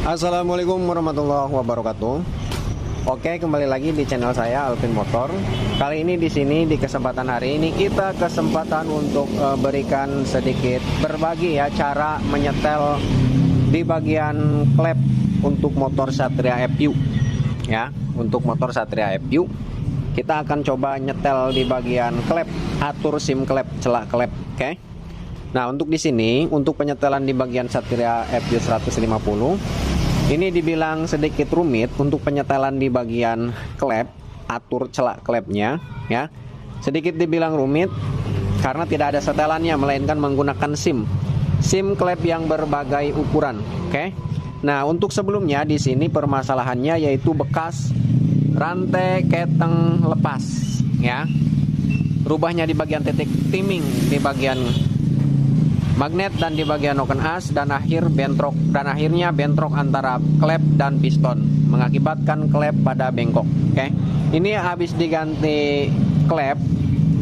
Assalamualaikum warahmatullahi wabarakatuh. Oke, kembali lagi di channel saya Alvin Motor. Kali ini di sini di kesempatan hari ini kita kesempatan untuk berikan sedikit berbagi ya cara menyetel di bagian klep untuk motor Satria FU ya. Untuk motor Satria FU kita akan coba nyetel di bagian klep, atur SIM klep, celak klep. Oke. Nah, untuk di sini untuk penyetelan di bagian Satria FU 150 ini dibilang sedikit rumit untuk penyetelan di bagian klep, atur celak klepnya ya. Sedikit dibilang rumit karena tidak ada setelannya melainkan menggunakan SIM klep yang berbagai ukuran. Oke. Nah, untuk sebelumnya di sini permasalahannya yaitu bekas rantai keteng lepas ya. Rubahnya di bagian titik timing di bagian magnet dan di bagian noken as dan akhirnya bentrok antara klep dan piston mengakibatkan klep pada bengkok. Oke. Ini habis diganti klep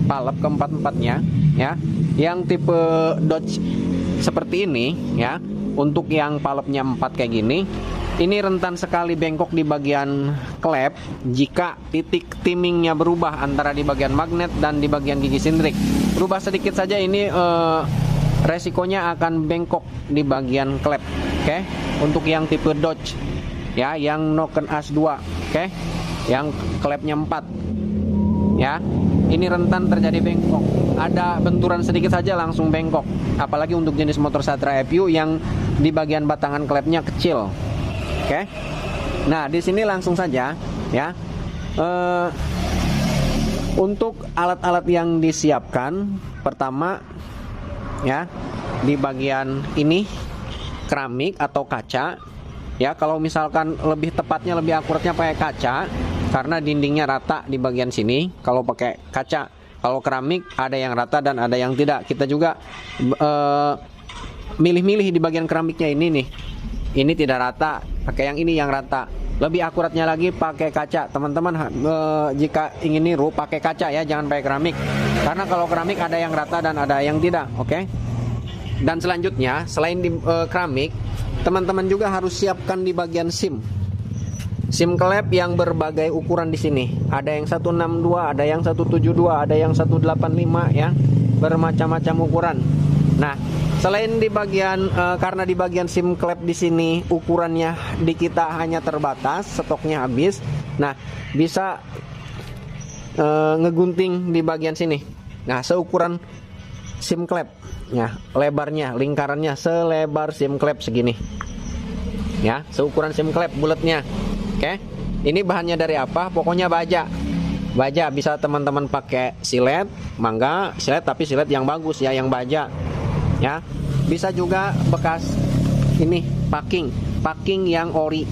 palep keempat-empatnya ya. Yang tipe Dodge seperti ini ya. Untuk yang palepnya 4 kayak gini, ini rentan sekali bengkok di bagian klep jika titik timingnya berubah antara di bagian magnet dan di bagian gigi sindrik. Berubah sedikit saja ini resikonya akan bengkok di bagian klep. Oke. Untuk yang tipe Dodge ya, yang noken as 2, oke, yang klepnya 4 ya, ini rentan terjadi bengkok. Ada benturan sedikit saja langsung bengkok, apalagi untuk jenis motor Satria FU yang di bagian batangan klepnya kecil. Oke. Nah, di sini langsung saja ya. Untuk alat-alat yang disiapkan, pertama ya, di bagian ini keramik atau kaca ya. Kalau misalkan lebih tepatnya, lebih akuratnya pakai kaca karena dindingnya rata di bagian sini kalau pakai kaca. Kalau keramik ada yang rata dan ada yang tidak. Kita juga milih-milih di bagian keramiknya ini nih, ini tidak rata, pakai yang ini yang rata. Lebih akuratnya lagi pakai kaca teman-teman. Jika ingin niru pakai kaca ya, jangan pakai keramik, karena kalau keramik ada yang rata dan ada yang tidak. Oke. Dan selanjutnya selain di keramik, teman-teman juga harus siapkan di bagian SIM klep yang berbagai ukuran di sini. Ada yang 162, ada yang 172, ada yang 185 ya, bermacam-macam ukuran. Nah, selain di bagian karena di bagian SIM klep di sini ukurannya di kita hanya terbatas, stoknya habis. Nah, bisa ngegunting di bagian sini. Nah, seukuran SIM klep ya, lebarnya, lingkarannya selebar SIM klep segini ya, seukuran SIM klep bulatnya. Oke. Ini bahannya dari apa? Pokoknya baja bisa teman-teman pakai silet, mangga silet, tapi silet yang bagus ya, yang baja ya. Bisa juga bekas ini packing yang ori.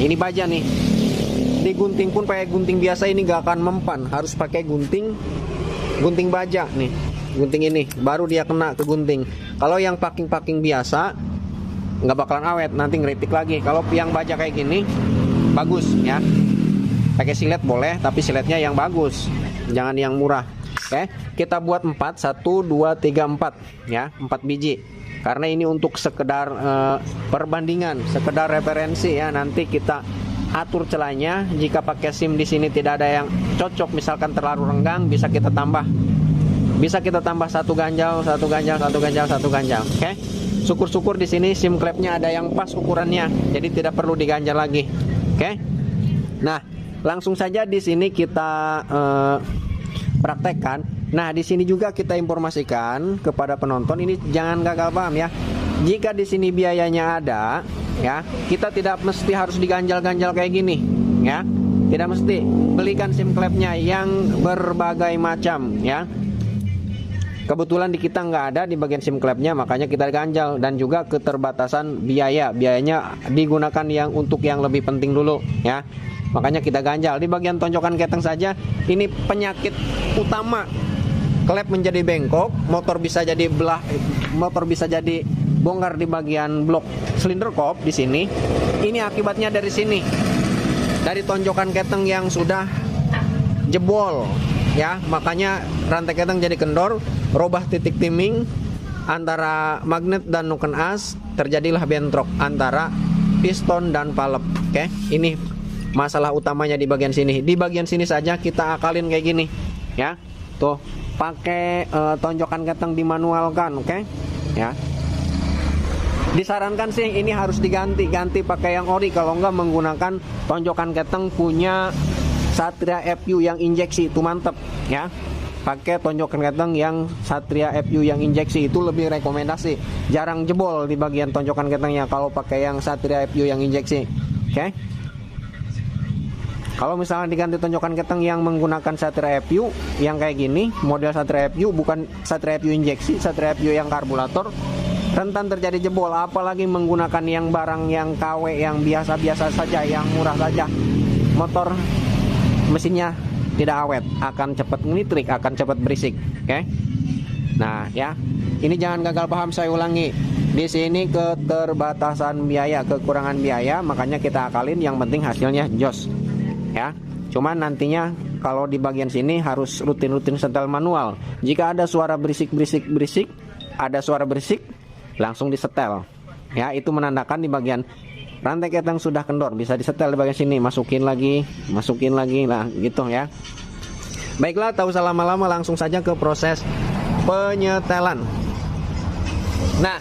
Ini baja nih, digunting pun pakai gunting biasa ini gak akan mempan, harus pakai gunting baja nih. Gunting ini baru dia kena ke gunting. Kalau yang packing biasa nggak bakalan awet, nanti ngeritik lagi. Kalau yang baja kayak gini bagus ya, pakai silet boleh, tapi siletnya yang bagus, jangan yang murah. Oke, kita buat 4, 1, 2, 3, 4 ya, 4 biji, karena ini untuk sekedar perbandingan, sekedar referensi ya. Nanti kita atur celahnya. Jika pakai SIM di sini tidak ada yang cocok, misalkan terlalu renggang, bisa kita tambah satu ganjal. Oke. Syukur-syukur di sini SIM klepnya ada yang pas ukurannya, jadi tidak perlu diganjal lagi. Oke. Nah, langsung saja di sini kita praktekkan. Nah, di sini juga kita informasikan kepada penonton, ini jangan gagal paham ya. Jika di sini biayanya ada ya, kita tidak mesti harus diganjal-ganjal kayak gini ya. Tidak mesti. Belikan SIM klepnya yang berbagai macam ya. Kebetulan di kita nggak ada di bagian SIM klepnya, makanya kita ganjal. Dan juga keterbatasan biayanya digunakan yang untuk yang lebih penting dulu ya, makanya kita ganjal. Di bagian tonjokan keteng saja ini penyakit utama, klep menjadi bengkok, motor bisa jadi bongkar di bagian blok silinder kop di sini. Ini akibatnya dari sini, dari tonjokan keteng yang sudah jebol ya, makanya rantai keteng jadi kendor, robah titik timing antara magnet dan noken as, terjadilah bentrok antara piston dan valve. Oke, ini masalah utamanya di bagian sini. Di bagian sini saja kita akalin kayak gini, ya. Tuh, pakai tonjokan keteng dimanualkan, oke? Ya. Disarankan sih ini harus diganti pakai yang ori, kalau enggak menggunakan tonjokan keteng punya Satria FU yang injeksi itu mantep, ya. Pakai tonjokan keteng yang Satria FU yang injeksi itu lebih rekomendasi. Jarang jebol di bagian tonjokan ketengnya kalau pakai yang Satria FU yang injeksi. Oke. Kalau misalnya diganti tonjokan keteng yang menggunakan Satria FU yang kayak gini, model Satria FU bukan Satria FU injeksi, Satria FU yang karburator, rentan terjadi jebol. Apalagi menggunakan yang barang yang KW yang biasa-biasa saja, yang murah saja, motor mesinnya tidak awet, akan cepat ngelitrik, akan cepat berisik. Oke. Nah, ya, ini jangan gagal paham, saya ulangi. Di sini keterbatasan biaya, kekurangan biaya, makanya kita akalin, yang penting hasilnya jos. Ya, cuman nantinya kalau di bagian sini harus rutin-rutin setel manual. Jika ada suara berisik, ada suara berisik, langsung disetel. Ya, itu menandakan di bagian rantai keteng sudah kendor, bisa disetel di bagian sini, masukin lagi, nah gitu ya. Baiklah, tak usah lama-lama, langsung saja ke proses penyetelan. Nah,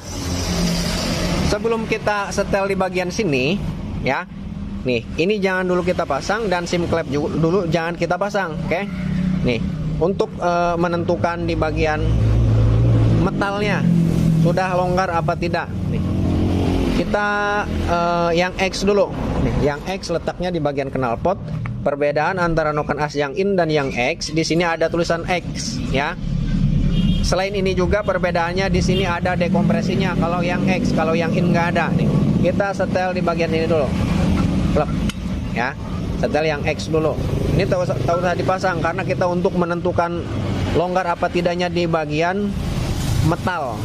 sebelum kita setel di bagian sini, ya. Nih, ini jangan dulu kita pasang, dan sim klep juga dulu jangan kita pasang, oke? Nih, untuk menentukan di bagian metalnya sudah longgar apa tidak. Nih, kita yang X dulu. Nih, yang X letaknya di bagian knalpot. Perbedaan antara noken as yang in dan yang X, di sini ada tulisan X, ya. Selain ini juga perbedaannya di sini ada dekompresinya. Kalau yang X, kalau yang in nggak ada. Nih, kita setel di bagian ini dulu. Plug, ya, setel yang X dulu. Ini tak usah dipasang karena kita untuk menentukan longgar apa tidaknya di bagian metal,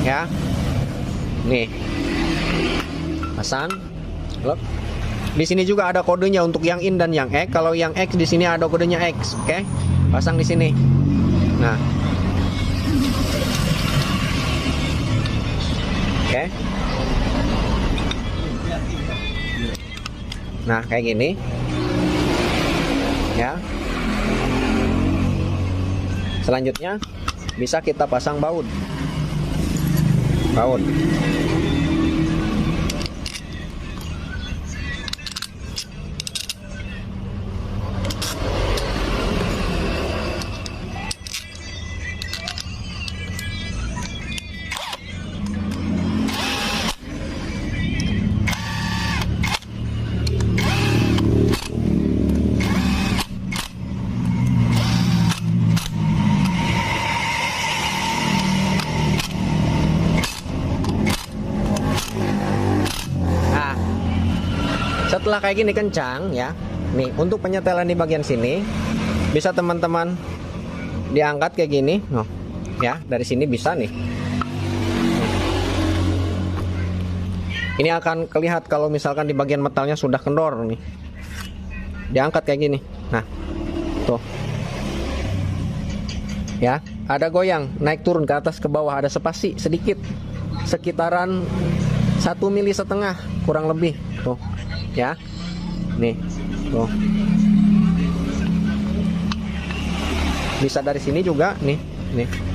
ya. Nih, pasang, plug. Di sini juga ada kodenya untuk yang in dan yang X. Kalau yang X di sini ada kodenya X, oke? Pasang di sini. Nah, oke. Nah, kayak gini, ya. Selanjutnya bisa kita pasang baut. Setelah kayak gini kencang, ya. Nih, untuk penyetelan di bagian sini bisa teman-teman diangkat kayak gini, oh, ya, dari sini bisa nih. Ini akan kelihatan kalau misalkan di bagian metalnya sudah kendor nih. Diangkat kayak gini. Nah, tuh. Ya, ada goyang, naik turun ke atas ke bawah, ada spasi sedikit. Sekitaran 1,5 mili kurang lebih, tuh. Ya, nih, tuh. Bisa dari sini juga, nih,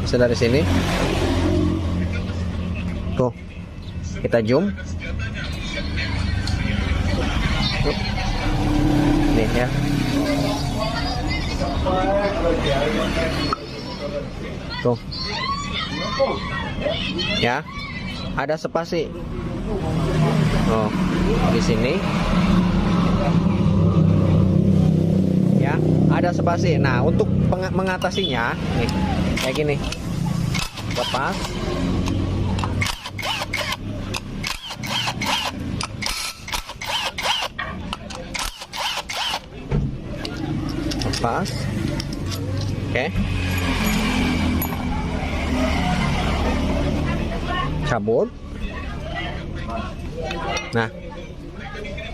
bisa dari sini. Tuh, kita zoom. Nih ya. Tuh. Ya, ada spasi. Oh, di sini. Ya, ada spasi. Nah, untuk mengatasinya nih kayak gini. Lepas. Lepas. Oke. Cabut.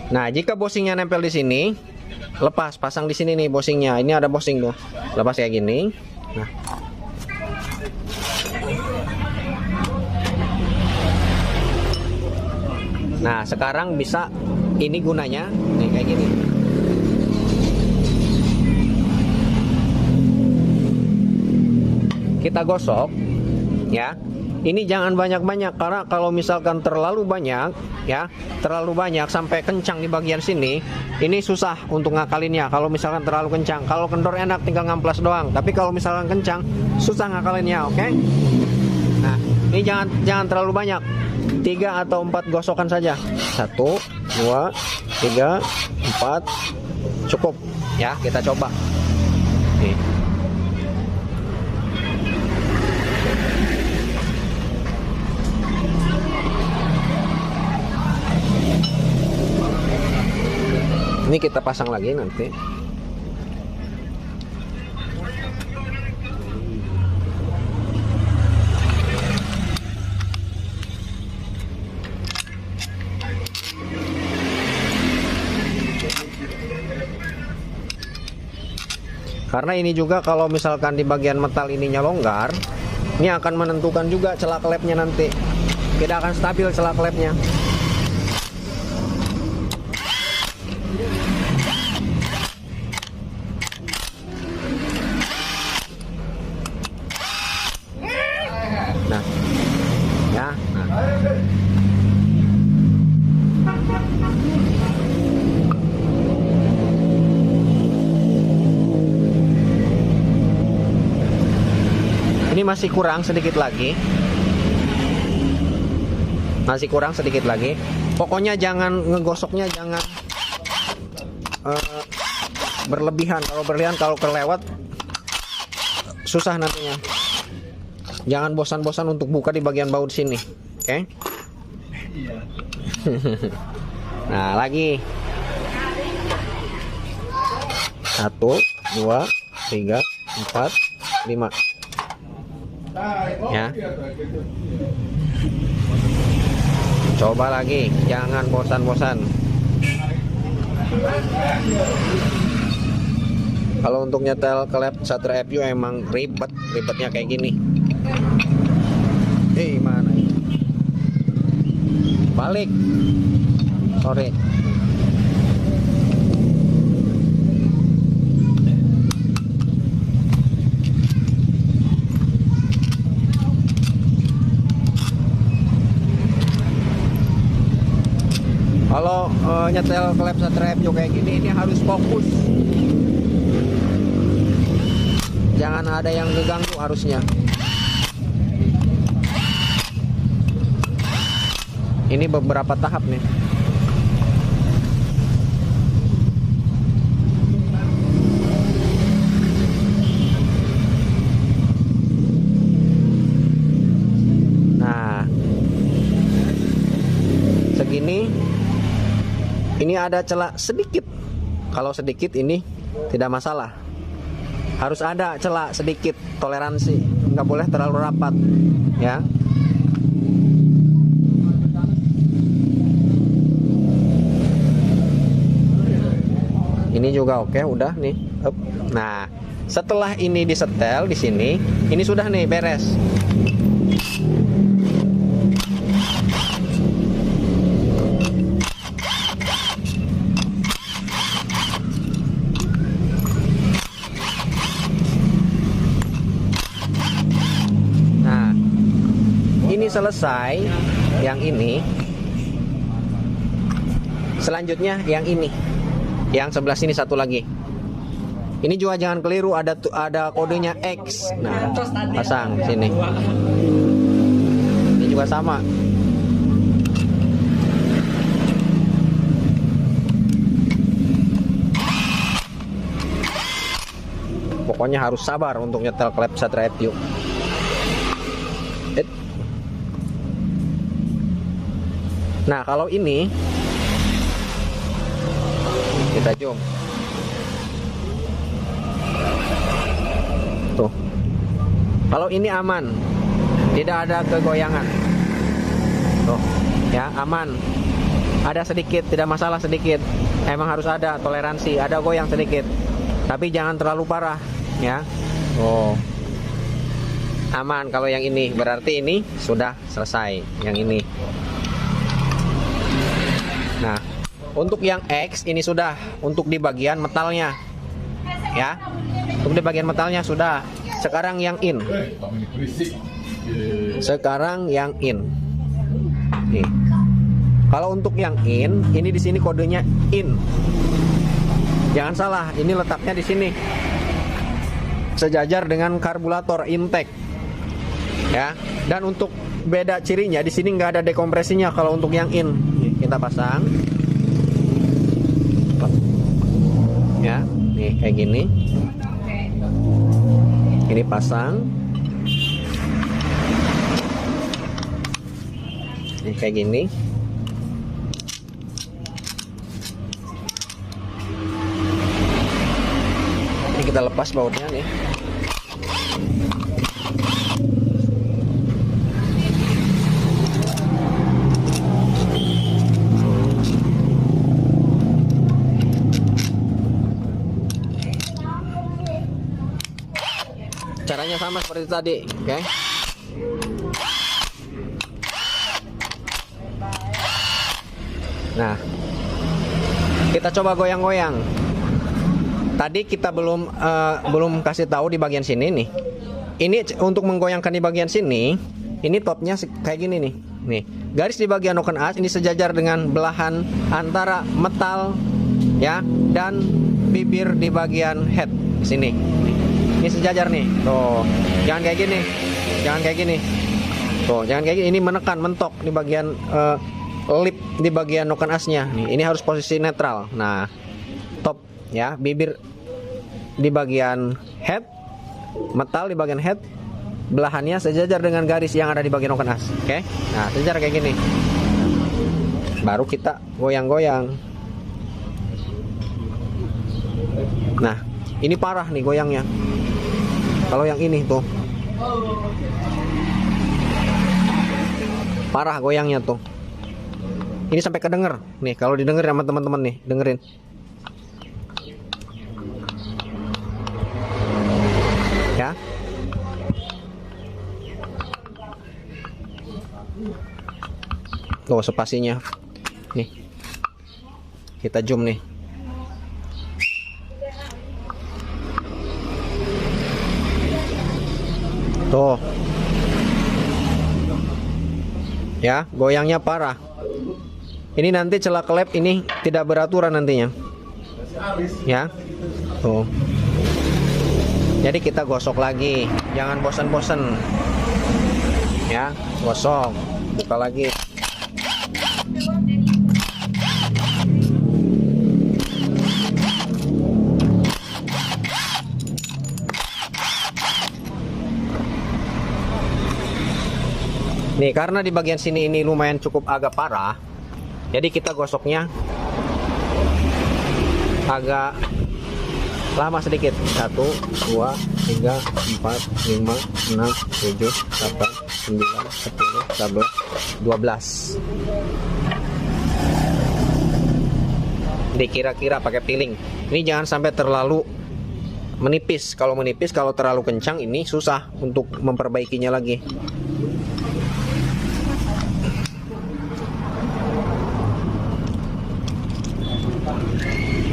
Nah, jika bosingnya nempel di sini, lepas, pasang di sini nih bosingnya. Ini ada bosing tuh. Lepas kayak gini. Nah. Nah, sekarang bisa, ini gunanya nih kayak gini. Kita gosok ya. Ini jangan banyak-banyak, karena kalau misalkan terlalu banyak ya, terlalu banyak sampai kencang di bagian sini, ini susah untuk ngakalinnya. Kalau misalkan terlalu kencang, kalau kendor enak tinggal ngamplas doang, tapi kalau misalkan kencang susah ngakalinnya, oke? Nah, ini jangan terlalu banyak. 3 atau 4 gosokan saja. 1, 2, 3, 4, cukup ya. Kita coba nih. Ini kita pasang lagi nanti. Karena ini juga kalau misalkan di bagian metal ininya longgar, ini akan menentukan juga celah klepnya nanti. Tidak akan stabil celah klepnya. Nah, ya. Nah. Ini masih kurang sedikit lagi. Masih kurang sedikit lagi. Pokoknya jangan ngegosoknya, jangan berlebihan. Kalau berlebihan, kalau kelewat susah nantinya. Jangan bosan-bosan untuk buka di bagian baut sini, oke? Nah, lagi 1, 2, 3, 4, 5 ya. Coba lagi, jangan bosan-bosan. Kalau untuk nyetel klep Satria FU emang ribetnya kayak gini. Mana ini? Balik. Sorry. Kalau nyetel klep Satria FU kayak gini, ini harus fokus. Jangan ada yang ngeganggu harusnya. Ini beberapa tahap nih. Nah, segini. Ini ada celah sedikit. Kalau sedikit ini tidak masalah. Harus ada celah sedikit, toleransi. Nggak boleh terlalu rapat, ya. Ini juga oke, udah nih. Nah, setelah ini disetel di sini, ini sudah nih beres. Nah, ini selesai yang ini. Selanjutnya yang ini. Yang sebelah sini satu lagi. Ini juga jangan keliru, ada kodenya X. Nah, pasang sini. Ini juga sama. Pokoknya harus sabar untuk nyetel klep Satria FU. Nah, kalau ini kita zoom. Tuh. Kalau ini aman. Tidak ada kegoyangan. Tuh, ya, aman. Ada sedikit, tidak masalah sedikit. Emang harus ada toleransi, ada goyang sedikit. Tapi jangan terlalu parah, ya. Oh. Aman kalau yang ini, berarti ini sudah selesai. Yang ini. Nah, untuk yang X ini sudah untuk di bagian metalnya. Ya. Untuk di bagian metalnya sudah. Sekarang yang in. Sekarang yang in. Nih. Kalau untuk yang in, ini di sini kodenya in. Jangan salah, ini letaknya di sini. Sejajar dengan karburator intake. Ya. Dan untuk beda cirinya di sini nggak ada dekompresinya kalau untuk yang in. Nih, kita pasang. Ya, nih kayak gini. Ini pasang. Nih kayak gini. Ini kita lepas bautnya nih. Caranya sama seperti tadi, oke? Nah, kita coba goyang-goyang. Tadi kita belum kasih tahu di bagian sini nih. Ini untuk menggoyangkan di bagian sini, ini topnya kayak gini nih. Nih, garis di bagian noken as ini sejajar dengan belahan antara metal ya dan bibir di bagian head sini. Ini sejajar nih. Tuh, jangan kayak gini. Jangan kayak gini. Tuh, jangan kayak gini. Ini menekan, mentok di bagian lip di bagian noken asnya. Nih, ini harus posisi netral. Nah, top ya, bibir di bagian head, metal di bagian head, belahannya sejajar dengan garis yang ada di bagian noken as. Oke? Nah, sejajar kayak gini. Baru kita goyang-goyang. Nah, ini parah nih goyangnya. Kalau yang ini tuh parah goyangnya tuh. Ini sampai kedenger nih, kalau didengar sama teman-teman nih, dengerin. Ya. Tuh spasinya. Nih. Kita zoom nih. Tuh. Ya, goyangnya parah. Ini nanti celah klep ini tidak beraturan nantinya. Ya. Tuh. Jadi kita gosok lagi. Jangan bosan-bosan. Ya, gosok. Buka lagi. Nih, karena di bagian sini ini lumayan cukup agak parah, jadi kita gosoknya agak lama sedikit. 1, 2, 3, 4, 5, 6, 7, 8, 9, 10, 11, 12. Jadi kira-kira pakai piling. Ini jangan sampai terlalu menipis. Kalau menipis, kalau terlalu kencang ini susah untuk memperbaikinya lagi.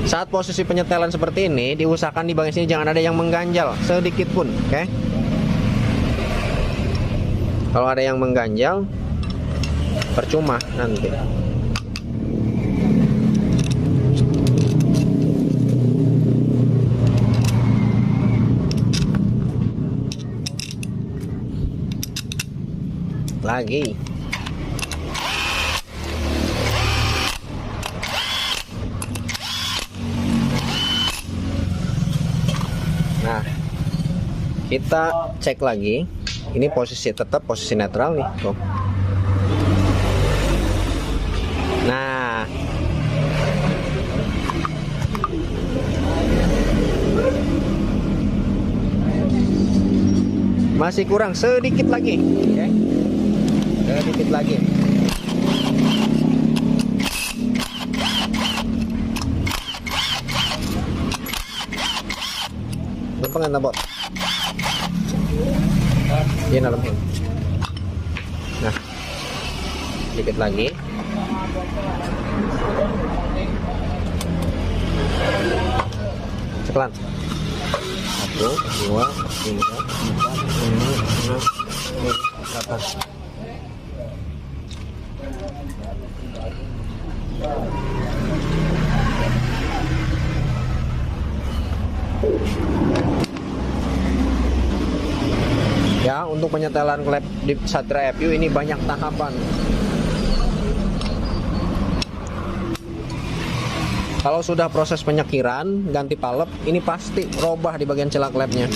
Saat posisi penyetelan seperti ini, diusahakan di bagian sini jangan ada yang mengganjal sedikit pun, oke? Kalau ada yang mengganjal, percuma nanti. Lagi. Nah, kita cek lagi. Ini posisi tetap posisi netral nih, tuh. Nah, masih kurang sedikit lagi, oke? Sedikit lagi. Gampang nabot. Ini dalamnya. Nah, sedikit lagi. sekelan. 1, 2, 3, 4, 5, 6, 7, 8. Ya, untuk penyetelan klep di Satria FU ini banyak tahapan. Kalau sudah proses penyekiran, ganti palep, ini pasti robah di bagian celah klepnya.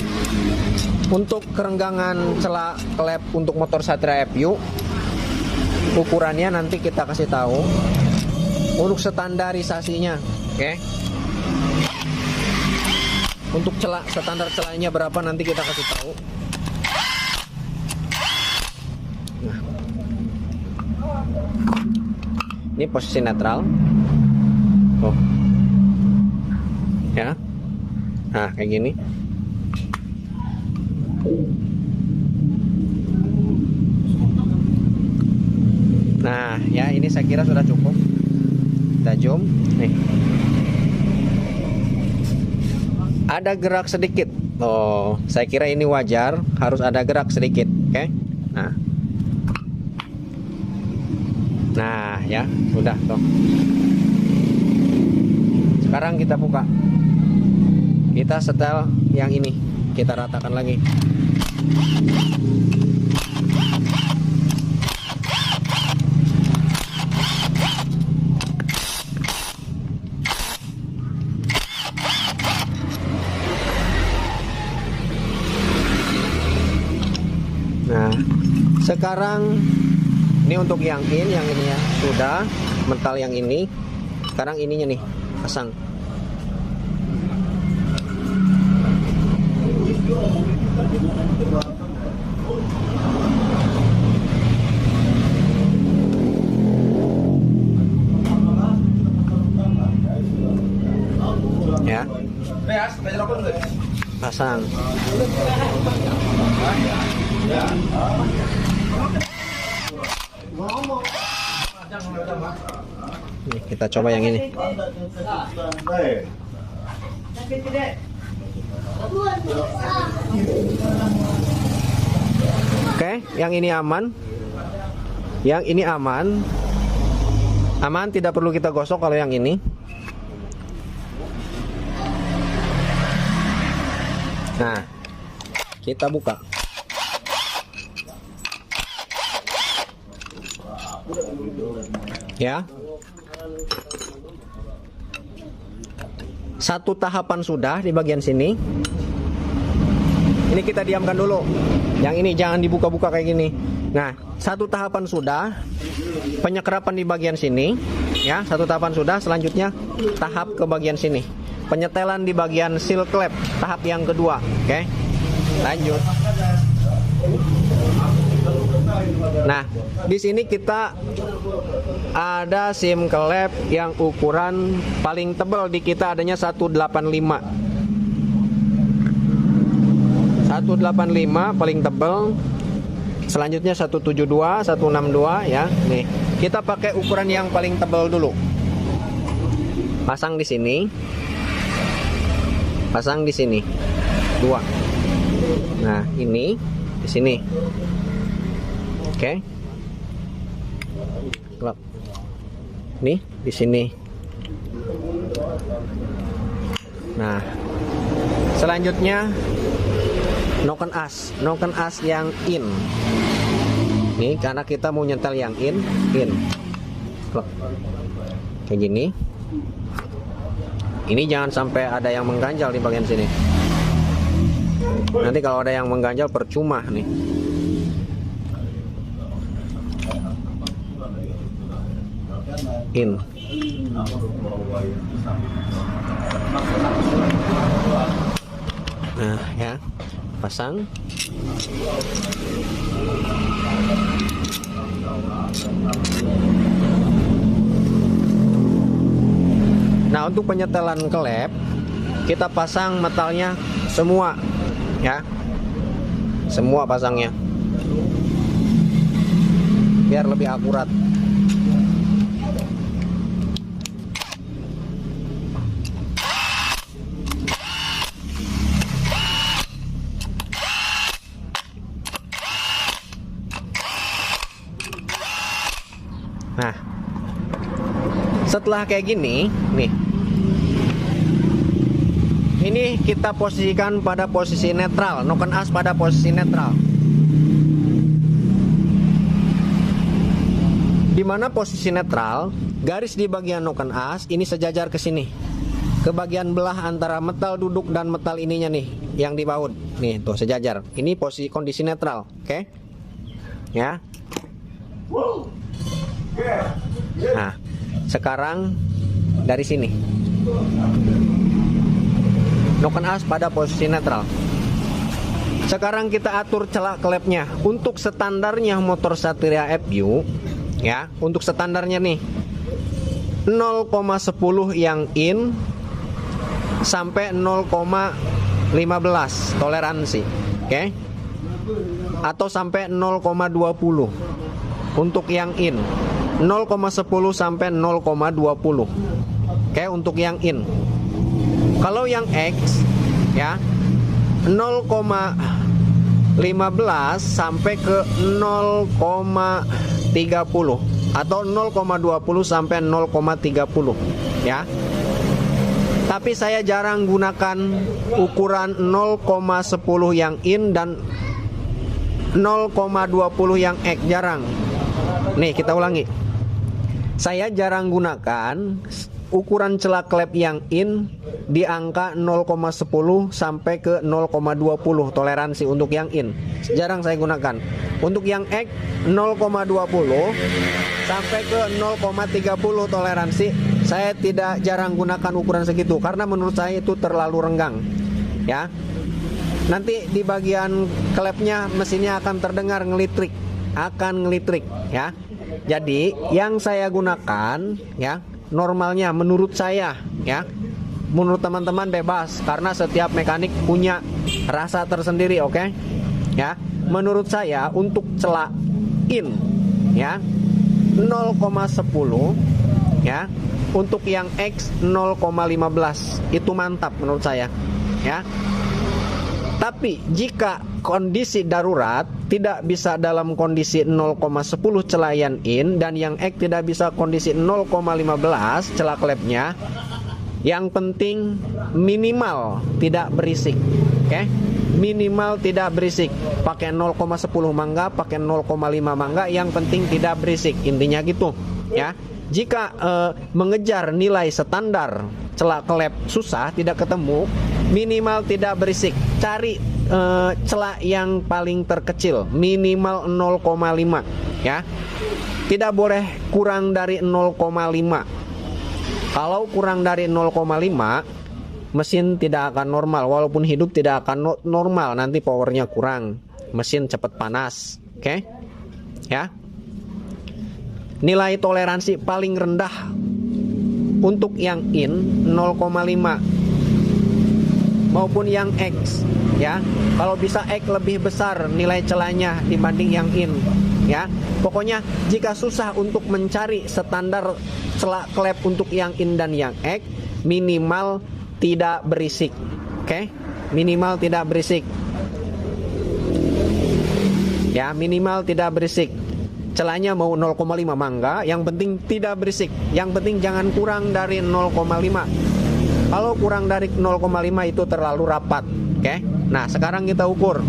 Untuk kerenggangan celah klep untuk motor Satria FU, ukurannya nanti kita kasih tahu. Untuk standarisasinya, oke? Untuk celah, standar celahnya berapa nanti kita kasih tahu. Nah, ini posisi netral. Oh, ya. Nah, kayak gini. Nah, ya ini saya kira sudah cukup. Kita zoom nih. Ada gerak sedikit. Oh, saya kira ini wajar, harus ada gerak sedikit, oke? Nah. Nah, ya, sudah tuh. Sekarang kita buka. Kita setel yang ini, kita ratakan lagi. Nah, sekarang ini untuk yang ini ya sudah mental yang ini. Sekarang ininya nih pasang. Ya, pasang. Nih, kita coba yang ini. Oke, yang ini aman. Yang ini aman. Aman, tidak perlu kita gosok kalau yang ini. Nah, kita buka. Ya. Satu tahapan sudah di bagian sini. Ini kita diamkan dulu. Yang ini jangan dibuka-buka kayak gini. Nah, satu tahapan sudah. Penyekerapan di bagian sini. Ya, satu tahapan sudah. Selanjutnya tahap ke bagian sini. Penyetelan di bagian seal klep. Tahap yang kedua. Oke. Lanjut. Nah, di sini kita ada sim klep yang ukuran paling tebal di kita adanya 185. 185 paling tebal. Selanjutnya 172, 162 ya. Nih, kita pakai ukuran yang paling tebal dulu. Pasang di sini. Pasang di sini. 2. Nah, ini di sini. Oke. Klep. Nih di sini. Nah, selanjutnya noken as yang in. Nih karena kita mau nyetel yang in. Klep. Kayak gini. Ini jangan sampai ada yang mengganjal di bagian sini. Nanti kalau ada yang mengganjal percuma nih. In. Nah, ya. Pasang. Nah, untuk penyetelan klep kita pasang metalnya semua ya. Semua pasangnya. Biar lebih akurat. Setelah kayak gini, nih. Ini kita posisikan pada posisi netral, noken as pada posisi netral. Di mana posisi netral, garis di bagian noken as ini sejajar ke sini. Ke bagian belah antara metal duduk dan metal ininya nih, yang di baut. Nih, tuh sejajar. Ini posisi kondisi netral, oke? Ya. Nah, sekarang dari sini. Noken as pada posisi netral. Sekarang kita atur celak klepnya. Untuk standarnya motor Satria FU, ya, untuk standarnya nih 0,10 yang in sampai 0,15 toleransi, oke? Atau sampai 0,20 untuk yang in. 0,10 sampai 0,20. Oke, untuk yang in. Kalau yang X, ya, 0,15 sampai ke 0,30 atau 0,20 sampai 0,30, ya. Tapi saya jarang gunakan ukuran 0,10 yang in dan 0,20 yang X, jarang. Nih, kita ulangi. Saya jarang gunakan ukuran celak klep yang in di angka 0,10 sampai ke 0,20 toleransi untuk yang in. Jarang saya gunakan. Untuk yang X 0,20 sampai ke 0,30 toleransi, saya tidak jarang gunakan ukuran segitu karena menurut saya itu terlalu renggang. Ya. Nanti di bagian klepnya mesinnya akan terdengar ngelitrik, ya. Jadi yang saya gunakan, ya, normalnya menurut saya, ya, menurut teman-teman bebas karena setiap mekanik punya rasa tersendiri, oke? Ya, menurut saya untuk celak in, ya, 0,10, ya, untuk yang X 0,15 itu mantap menurut saya, ya. Tapi jika kondisi darurat tidak bisa dalam kondisi 0,10 celayan in dan yang X tidak bisa kondisi 0,15 celak klepnya, yang penting minimal tidak berisik, oke? Minimal tidak berisik. Pakai 0,10 mangga, pakai 0,5 mangga, yang penting tidak berisik. Intinya gitu, ya. Jika mengejar nilai standar celak klep susah, tidak ketemu, minimal tidak berisik. Cari celak yang paling terkecil, minimal 0,5, ya. Tidak boleh kurang dari 0,5. Kalau kurang dari 0,5, mesin tidak akan normal. Walaupun hidup tidak akan normal, nanti powernya kurang, mesin cepat panas, oke? Ya. Nilai toleransi paling rendah untuk yang in 0,5 maupun yang X, ya. Kalau bisa X lebih besar nilai celahnya dibanding yang in, ya. Pokoknya jika susah untuk mencari standar celak klep untuk yang in dan yang X, minimal tidak berisik, oke? Minimal tidak berisik, ya, minimal tidak berisik. Celahnya mau 0,5 mangga, yang penting tidak berisik. Yang penting jangan kurang dari 0,5. Kalau kurang dari 0,5 itu terlalu rapat, oke? Nah, sekarang kita ukur.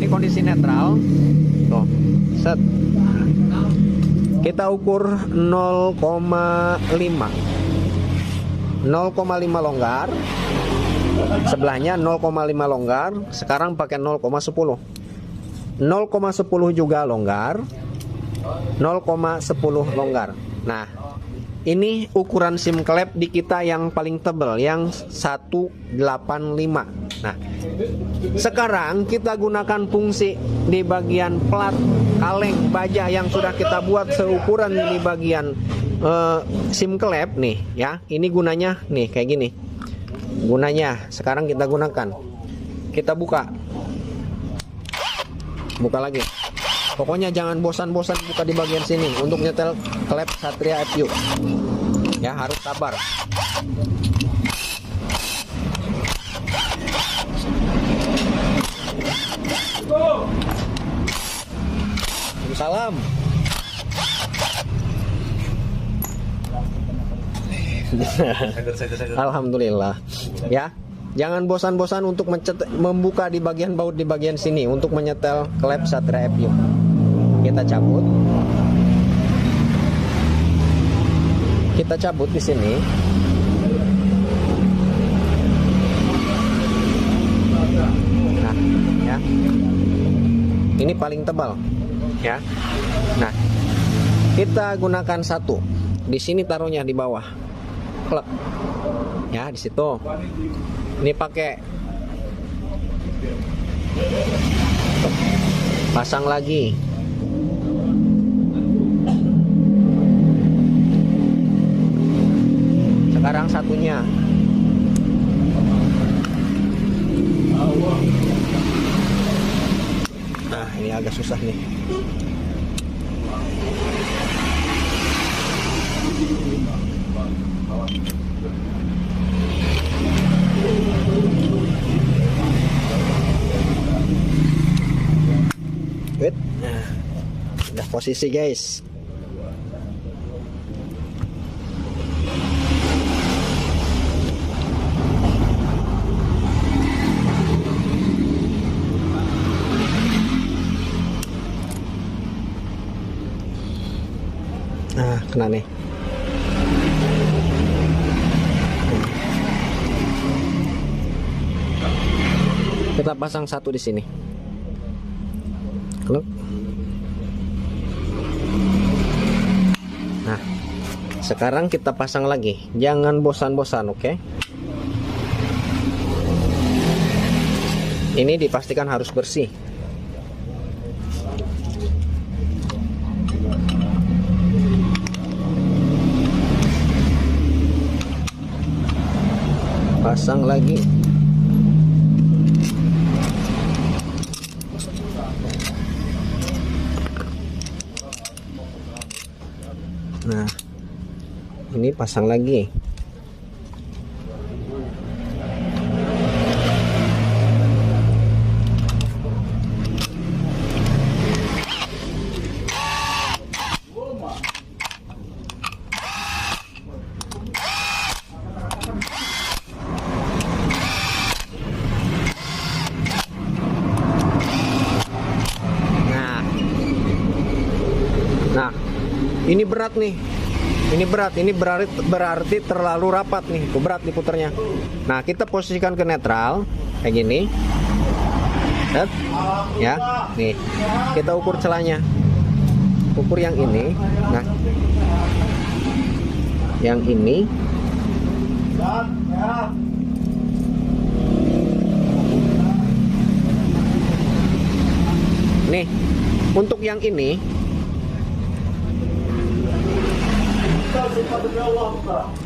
Ini kondisi netral. Tuh, set. Kita ukur 0,5. 0,5 longgar. Sebelahnya 0,5 longgar. Sekarang pakai 0,10. 0,10 juga longgar, 0,10 longgar. Nah, ini ukuran sim klep di kita yang paling tebal, yang 185. Nah, sekarang kita gunakan fungsi di bagian plat kaleng baja yang sudah kita buat seukuran di bagian sim klep nih, ya. Ini gunanya nih kayak gini. Gunanya sekarang kita gunakan. Kita buka lagi. Pokoknya jangan bosan-bosan buka di bagian sini untuk nyetel klep Satria FU. Ya, harus sabar. Salam. Alhamdulillah. Ya, jangan bosan-bosan untuk membuka di bagian baut di bagian sini untuk menyetel klep Satria FU. Kita cabut. Kita cabut di sini. Nah, ya. Ini paling tebal, ya. Nah, kita gunakan satu. Di sini taruhnya di bawah. Klep. Ya, di situ. Ini pakai. Pasang lagi. Sekarang satunya. Nah, ini agak susah nih. Wait. Nah, udah posisi guys. Nah, kena nih. Kita pasang satu di sini. Kluk. Nah, sekarang kita pasang lagi. Jangan bosan-bosan, oke? Ini dipastikan harus bersih. Pasang lagi. Nah, ini pasang lagi. Nah, ini berat nih. Ini berat, ini berarti terlalu rapat nih, berat diputernya. Nah, kita posisikan ke netral kayak gini. Set. Ya, nih. Kita ukur celahnya. Ukur yang ini. Nah. Yang ini. Nih, untuk yang ini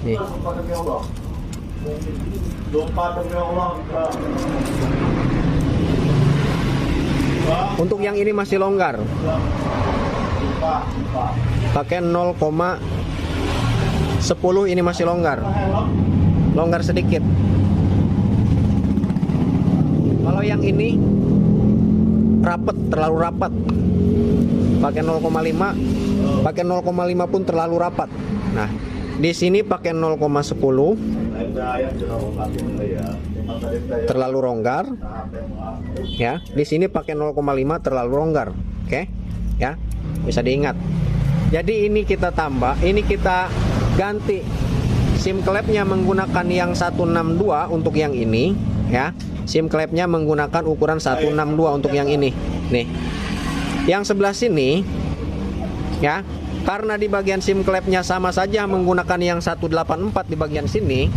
nih. Untuk yang ini masih longgar. Pakai 0,10 ini masih longgar. Longgar sedikit. Kalau yang ini rapet, terlalu rapat. Pakai 0,5. Pakai 0,5 pun terlalu rapat. Nah, di sini pakai 0,10. Terlalu longgar. Ya, di sini pakai 0,5 terlalu longgar. Oke? Ya, bisa diingat. Jadi ini kita tambah, ini kita ganti SIM klepnya menggunakan yang 162 untuk yang ini, ya. SIM klepnya menggunakan ukuran 162 untuk yang ini. Nih. Yang sebelah sini, ya. Karena di bagian SIM klepnya sama saja menggunakan yang 184 di bagian sini,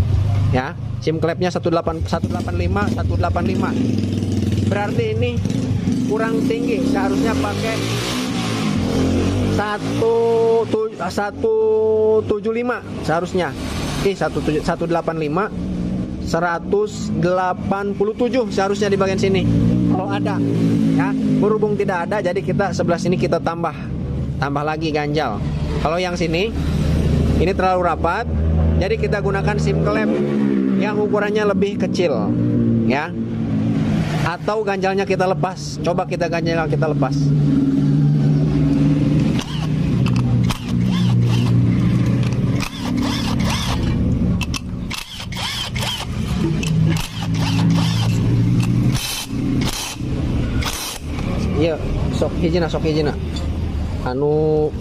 ya. SIM klepnya 185, 185. Berarti ini kurang tinggi, seharusnya pakai 175 seharusnya. 185, 187 seharusnya di bagian sini. Kalau ada, ya. Berhubung tidak ada, jadi kita sebelah sini kita tambah lagi ganjal. Kalau yang sini ini terlalu rapat, jadi kita gunakan SIM klep yang ukurannya lebih kecil, ya. Atau ganjalnya kita lepas. Coba kita ganjalnya kita lepas. sok hiji na anu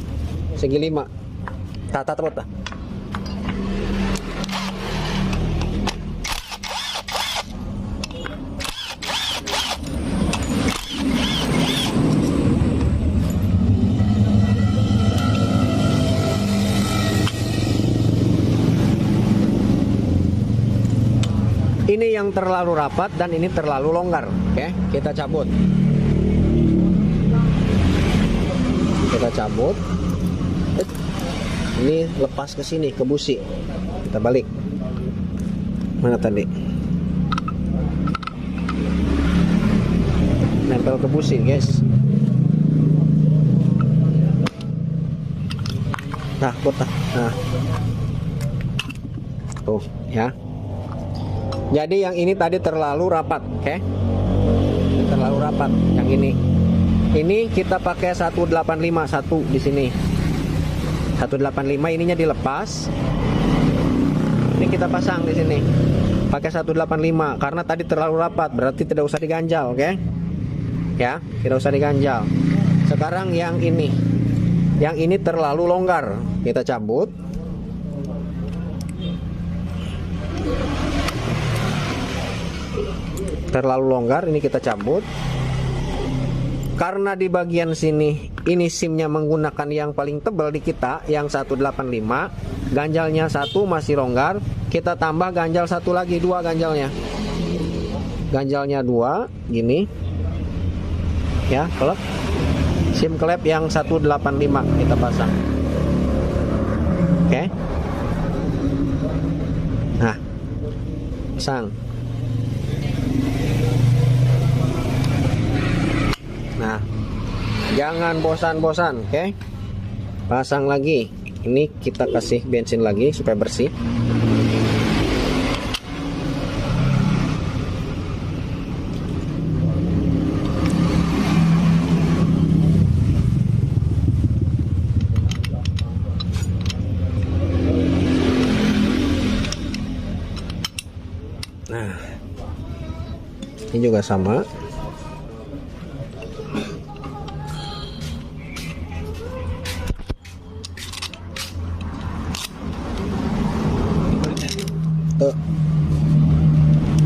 segi 5 tata tebot tah. Ini yang terlalu rapat dan ini terlalu longgar. Oke, kita cabut. Ini lepas ke sini, ke busi. Kita balik. Mana tadi? Nempel ke busi, guys. Nah, kota. Nah. Tuh, ya. Jadi yang ini tadi terlalu rapat, oke? Terlalu rapat yang ini. Ini kita pakai 185 di sini. 185 ininya dilepas. Ini kita pasang di sini. Pakai 185 karena tadi terlalu rapat, berarti tidak usah diganjal, oke? Ya, tidak usah diganjal. Sekarang yang ini. Yang ini terlalu longgar. Kita cabut. Terlalu longgar, ini kita cabut. Karena di bagian sini ini SIM-nya menggunakan yang paling tebal di kita, yang 185, ganjalnya 1 masih longgar, kita tambah ganjal 1 lagi, 2 ganjalnya. Ganjalnya 2 gini. Ya, klep. SIM klep yang 185 kita pasang. Oke. Nah. Pasang. Nah, jangan bosan-bosan, oke? Pasang lagi. Ini kita kasih bensin lagi supaya bersih. Nah, ini juga sama.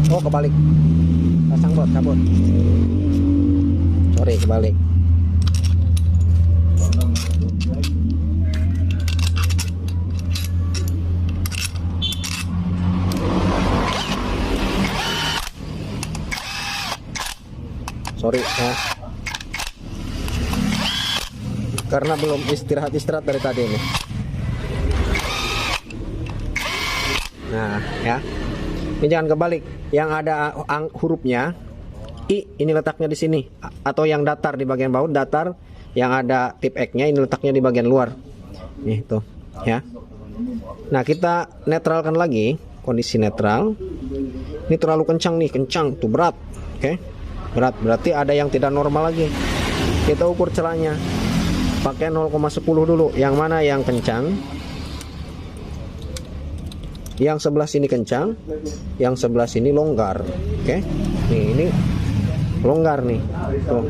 Oh, kebalik. Pasang bot, cabut. Sorry, kebalik. Sorry ya. Karena belum istirahat dari tadi ini. Nah, ya. Ini jangan kebalik. Yang ada hurufnya I, ini letaknya di sini, atau yang datar di bagian bawah, datar. Yang ada tip X-nya ini letaknya di bagian luar. Nih tuh, ya. Nah, kita netralkan lagi, kondisi netral. Ini terlalu kencang nih, kencang tuh, berat. Oke. Berat, berarti ada yang tidak normal lagi. Kita ukur celahnya. Pakai 0,10 dulu. Yang mana yang kencang? Yang sebelah sini kencang, yang sebelah sini longgar. Oke. Nih, ini longgar nih. Tuh.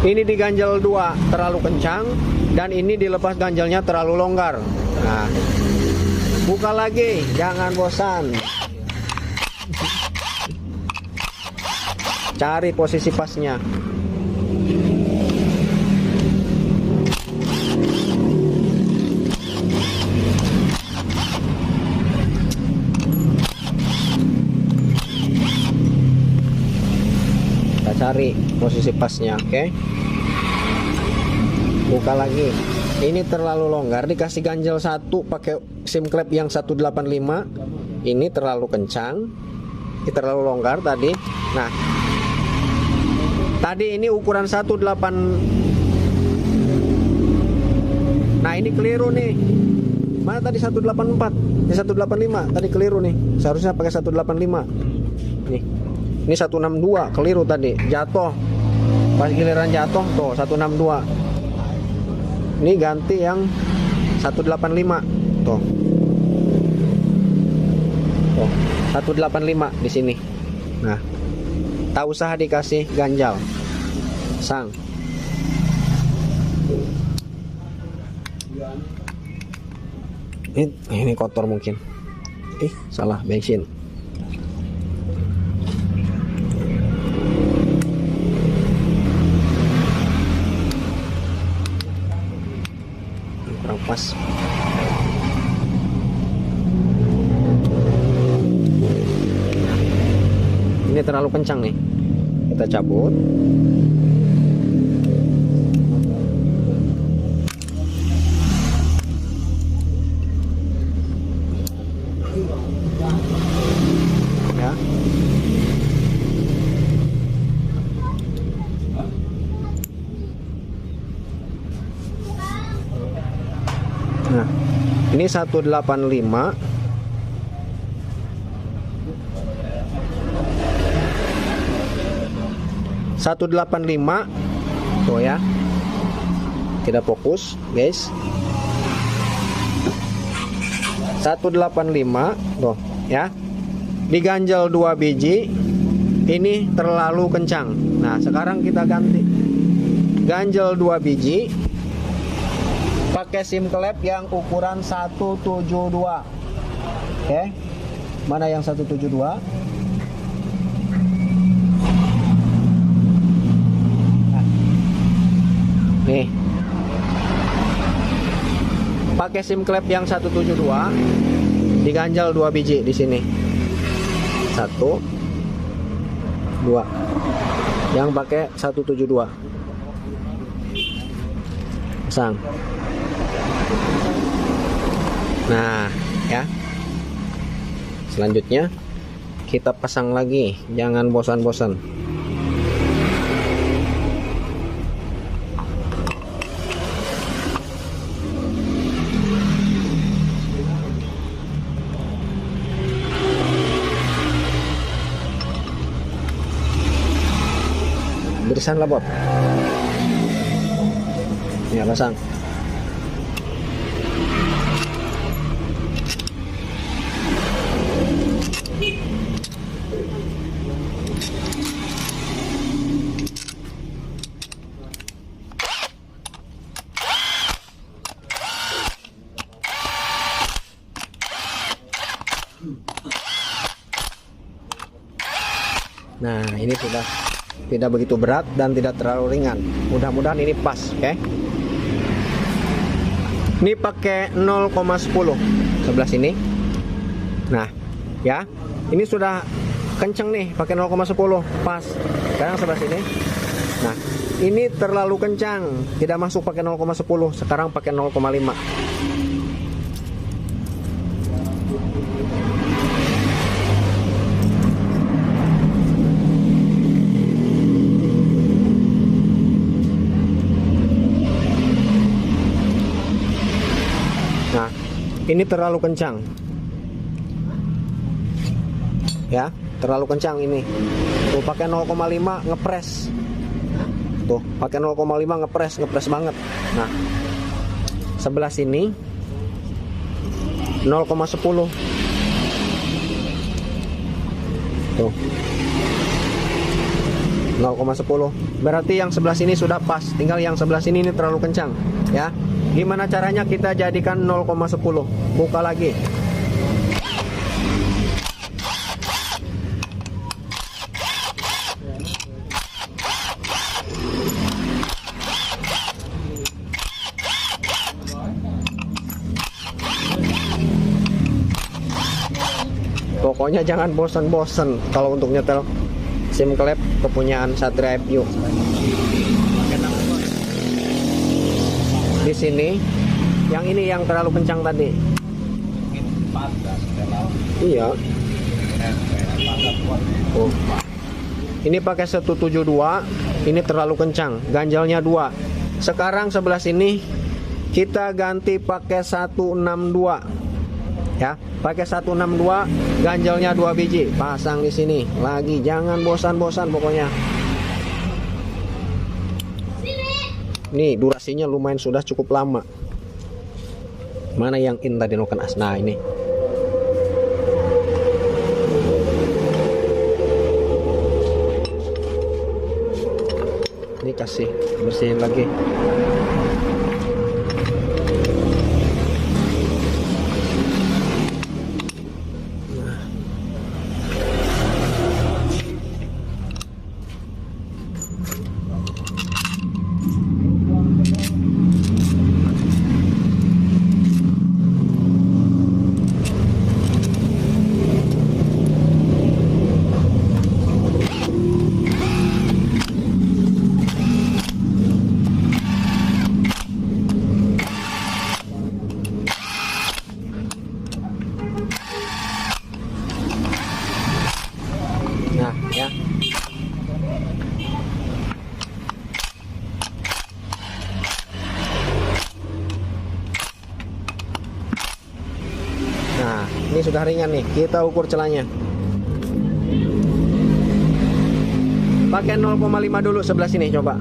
Ini diganjal 2 terlalu kencang, dan ini dilepas ganjalnya terlalu longgar. Nah, buka lagi, jangan bosan. Cari posisi pasnya. Cari posisi pasnya, oke? Buka lagi. Ini terlalu longgar, dikasih ganjal 1 pakai SIM klep yang 185. Ini terlalu kencang. Ini terlalu longgar tadi. Nah, tadi ini ukuran 18. Nah, ini keliru nih. Mana tadi 184? Ini 185. Tadi keliru nih. Seharusnya pakai 185. Nih. Ini 162, keliru tadi, jatuh. Pas giliran jatuh tuh 162. Ini ganti yang 185. Tuh. Tuh, 185 di sini. Nah, tak usah dikasih ganjal. Sang. Ini kotor mungkin. Salah bensin. Kurang pas. Ini terlalu kencang nih. Kita cabut. Ya. Nah, ini 185. Tuh ya. Tidak fokus, guys. 185 tuh ya. Diganjel 2 biji. Ini terlalu kencang. Nah, sekarang kita ganti. Ganjel 2 biji. Pakai sim klep yang ukuran 172. Oke. Mana yang 172? Nih, pakai sim klep yang 172, diganjal 2 biji di sini. 1, 2. Yang pakai 172. Pasang. Nah, ya. Selanjutnya kita pasang lagi, jangan bosan-bosan. Berisan lah Bob. Ya, pasang. Nah, ini sudah tidak begitu berat dan tidak terlalu ringan. Mudah-mudahan ini pas, oke? Ini pakai 0,10 sebelah sini. Nah, ya. Ini sudah kenceng nih, pakai 0,10 pas. Sekarang sebelah sini. Nah, ini terlalu kencang, tidak masuk pakai 0,10. Sekarang pakai 0,5. Nah, ini terlalu kencang. Ya, terlalu kencang ini. Tuh pakai 0,5 ngepres. Tuh, pakai 0,5 ngepres banget. Nah, sebelah sini 0,10. Tuh. 0,10. Berarti yang sebelah sini sudah pas. Tinggal yang sebelah sini ini terlalu kencang, ya. Gimana caranya kita jadikan 0,10? Buka lagi. Pokoknya jangan bosan-bosan kalau untuk nyetel sim klep kepunyaan Satria FU. Di sini, yang ini yang terlalu kencang tadi. Iya. Oh. Ini pakai 172, ini terlalu kencang, ganjalnya 2. Sekarang sebelah sini kita ganti pakai 162. Ya, pakai 162, ganjalnya 2 biji, pasang di sini. Lagi jangan bosan-bosan pokoknya. Nih durasinya lumayan sudah cukup lama. Mana yang in tadi noken as? Nah ini. Ini kasih bersihin lagi. Nah, ini sudah ringan nih. Kita ukur celahnya. Pakai 0,5 dulu sebelah sini, coba.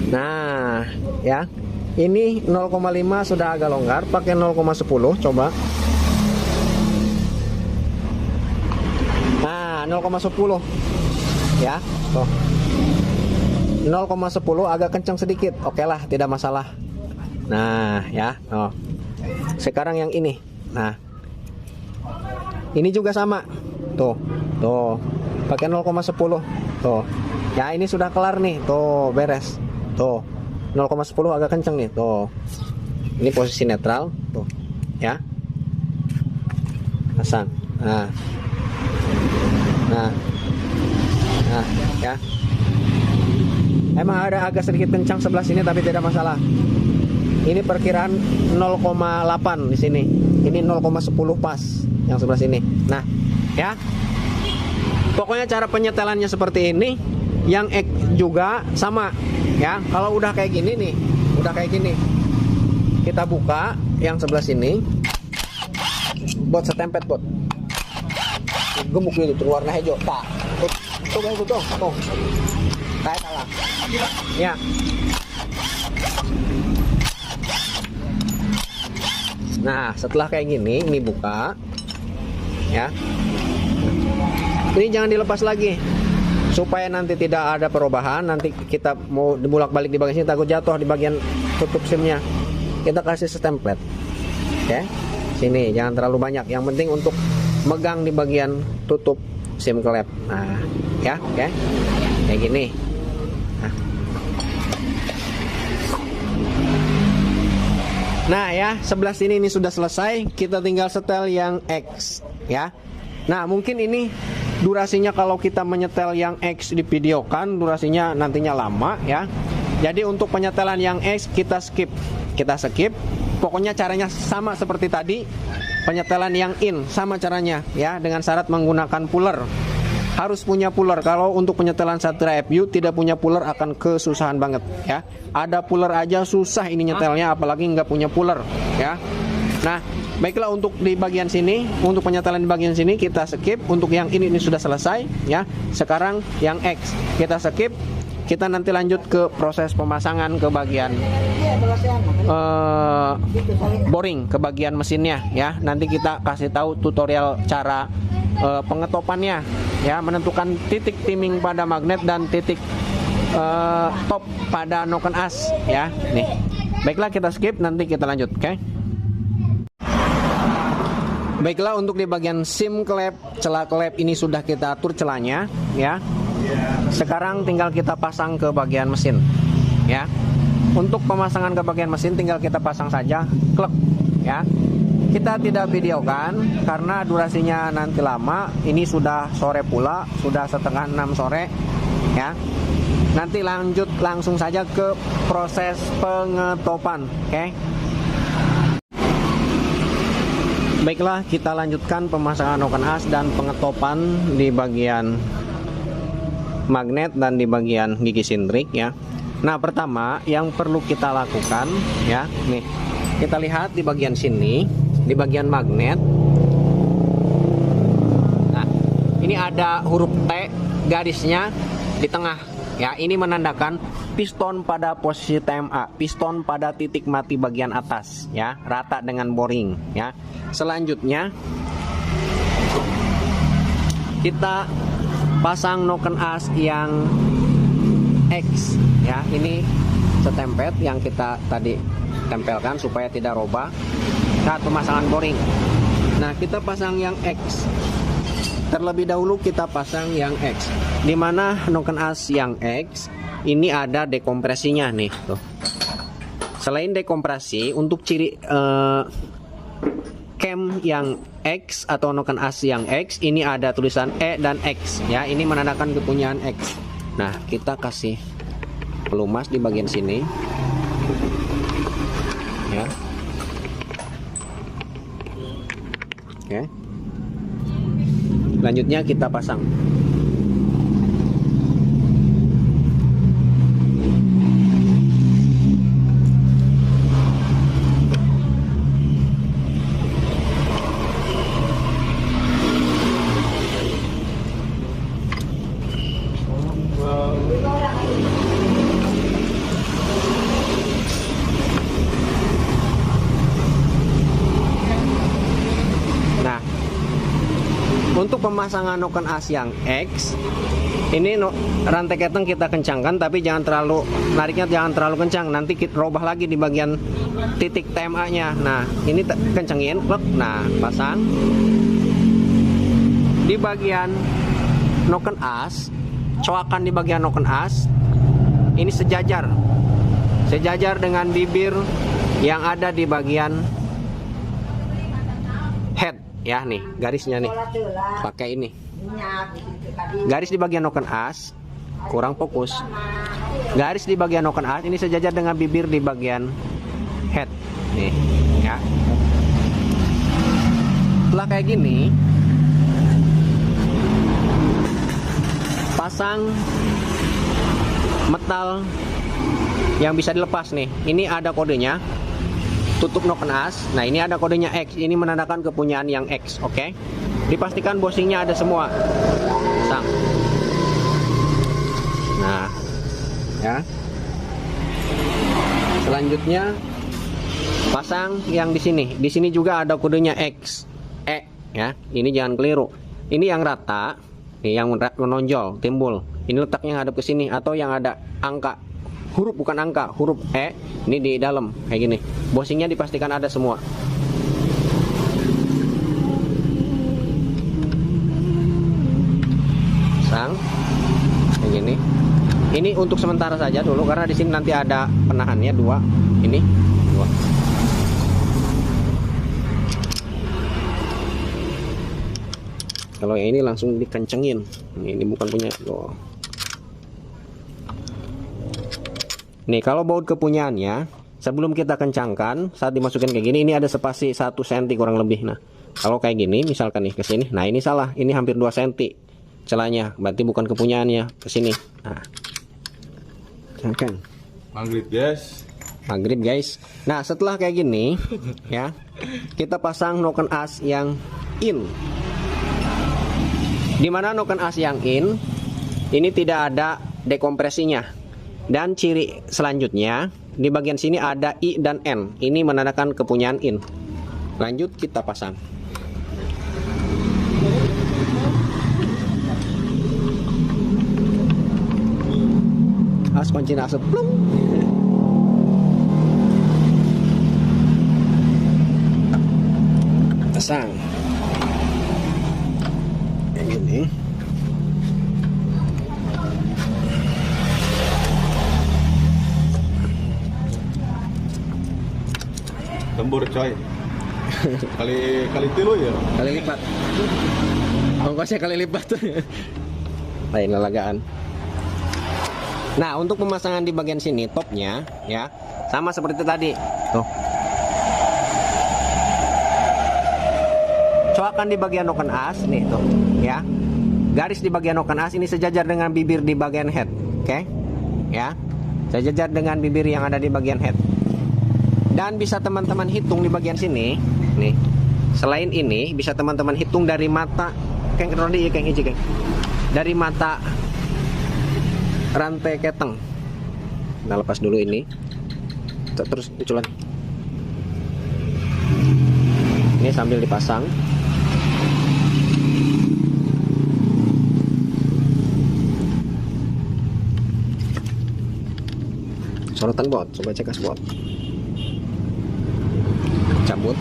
Nah, ya. Ini 0,5 sudah agak longgar. Pakai 0,10, coba. Nah, 0,10. Ya, tuh. 0,10 agak kencang sedikit. Oke lah, tidak masalah. Nah, ya. Oh. Sekarang yang ini. Nah. Ini juga sama. Tuh. Tuh. Pakai 0,10. Tuh. Ya, ini sudah kelar nih. Tuh, beres. Tuh. 0,10 agak kencang nih. Tuh. Ini posisi netral. Tuh. Ya. Pasang. Nah. Nah. Nah, ya. Emang ada agak sedikit kencang sebelah sini tapi tidak masalah. Ini perkiraan 0,8 di sini. Ini 0,10 pas yang sebelah sini. Nah, ya. Pokoknya cara penyetelannya seperti ini. Yang X juga sama, ya. Kalau udah kayak gini nih, udah kayak gini. Kita buka yang sebelah sini. Buat setempet, buat. Gemuk itu warna hijau. Tak. Tuh. Kayak salah. Ya. Nah, setelah kayak gini, ini buka. Ya. Ini jangan dilepas lagi. Supaya nanti tidak ada perubahan. Nanti kita mau dibulak-balik di bagian sini, takut jatuh di bagian tutup SIM-nya. Kita kasih stemplet. Oke. Sini, jangan terlalu banyak. Yang penting untuk megang di bagian tutup SIM klep. Nah, ya, oke. Kayak gini. Nah, ya, sebelah sini ini sudah selesai. Kita tinggal setel yang X, ya. Nah, mungkin ini durasinya kalau kita menyetel yang X di video kan durasinya nantinya lama, ya. Jadi untuk penyetelan yang X kita skip. Pokoknya caranya sama seperti tadi. Penyetelan yang in sama caranya, ya, dengan syarat menggunakan puller. Harus punya puller. Kalau untuk penyetelan Satria FU tidak punya puller akan kesusahan banget, ya. Ada puller aja susah ini nyetelnya, apalagi nggak punya puller, ya. Nah, baiklah, untuk di bagian sini, untuk penyetelan di bagian sini kita skip. Untuk yang ini sudah selesai, ya. Sekarang yang X kita skip. Kita nanti lanjut ke proses pemasangan ke bagian boring, ke bagian mesinnya, ya. Nanti kita kasih tahu tutorial cara pengetopannya, ya, menentukan titik timing pada magnet dan titik top pada noken as, ya. Nih, baiklah, kita skip, nanti kita lanjut, oke? Baiklah, untuk di bagian SIM klep, celah klep ini sudah kita atur celahnya, ya. Sekarang tinggal kita pasang ke bagian mesin, ya. Untuk pemasangan ke bagian mesin tinggal kita pasang saja, klek, ya. Kita tidak videokan karena durasinya nanti lama. Ini sudah sore pula, sudah setengah 6 sore, ya. Nanti lanjut langsung saja ke proses pengetopan, oke? Baiklah, kita lanjutkan pemasangan noken as dan pengetopan di bagian magnet dan di bagian gigi sintrik, ya. Nah, pertama yang perlu kita lakukan, ya, nih, kita lihat di bagian sini, di bagian magnet. Nah, ini ada huruf T garisnya di tengah, ya. Ini menandakan piston pada posisi TMA, piston pada titik mati bagian atas, ya, rata dengan boring, ya. Selanjutnya kita pasang noken as yang X, ya. Ini setempet yang kita tadi tempelkan supaya tidak robah saat pemasangan boring. Nah, kita pasang yang X. Terlebih dahulu kita pasang yang X. Dimana noken as yang X ini ada dekompresinya nih, tuh. Selain dekompresi, untuk ciri cam yang X atau noken as yang X ini ada tulisan E dan X, ya. Ini menandakan kepunyaan X. Nah, kita kasih pelumas di bagian sini, ya. Oke. Selanjutnya kita pasang. Untuk pemasangan noken as yang X, ini rantai keteng kita kencangkan, tapi jangan terlalu nariknya, jangan terlalu kencang. Nanti kita robah lagi di bagian titik TMA-nya. Nah, ini kencengin, klek. Nah, pasang di bagian noken as, coakan di bagian noken as. Ini sejajar dengan bibir yang ada di bagian head. Ya nih, garisnya nih. Pakai ini. Garis di bagian noken as kurang fokus. Garis di bagian noken as ini sejajar dengan bibir di bagian head. Nih, ya. Setelah kayak gini, pasang metal yang bisa dilepas nih. Ini ada kodenya. Tutup noken as. Nah, ini ada kodenya X. Ini menandakan kepunyaan yang X, oke? Dipastikan bosingnya ada semua. Pasang. Nah, ya. Selanjutnya pasang yang di sini. Di sini juga ada kodenya X, E, ya. Ini jangan keliru. Ini yang rata, nih yang menonjol, timbul. Ini letaknya hadap ke sini, atau yang ada angka. Huruf bukan angka, huruf E ini di dalam kayak gini. Bosingnya dipastikan ada semua. Pasang kayak gini. Ini untuk sementara saja dulu, karena di sini nanti ada penahannya dua. Ini dua. Kalau yang ini langsung dikencengin. Ini bukan punya loh. Nih, kalau baut kepunyaannya, sebelum kita kencangkan, saat dimasukin kayak gini, ini ada spasi 1 cm kurang lebih. Nah, kalau kayak gini, misalkan nih ke sini, nah ini salah, ini hampir 2 cm celahnya, berarti bukan kepunyaannya, ke sini. Nah, kencangkan. Maghrib guys. Nah, setelah kayak gini, ya, kita pasang noken as yang in. Dimana noken as yang in, ini tidak ada dekompresinya. Dan ciri selanjutnya, di bagian sini ada I dan N. Ini menandakan kepunyaan in. Lanjut kita pasang. As kunci asap plung. Pasang. Kayak gini. Lembur coy. kali tilu ya. Kali lipat. Ongkosnya kali lipat. Lain lalagaan. Nah, untuk pemasangan di bagian sini topnya, ya, sama seperti tadi. Tuh. Coakan di bagian noken as, nih tuh, ya. Garis di bagian noken as ini sejajar dengan bibir di bagian head, oke? Ya, sejajar dengan bibir yang ada di bagian head. Dan bisa teman-teman hitung di bagian sini, nih. Selain ini, bisa teman-teman hitung dari mata, dari mata rantai keteng. Nah, lepas dulu ini, terus diculan. Ini sambil dipasang. Sorotan bot, coba cek bot. Cabut.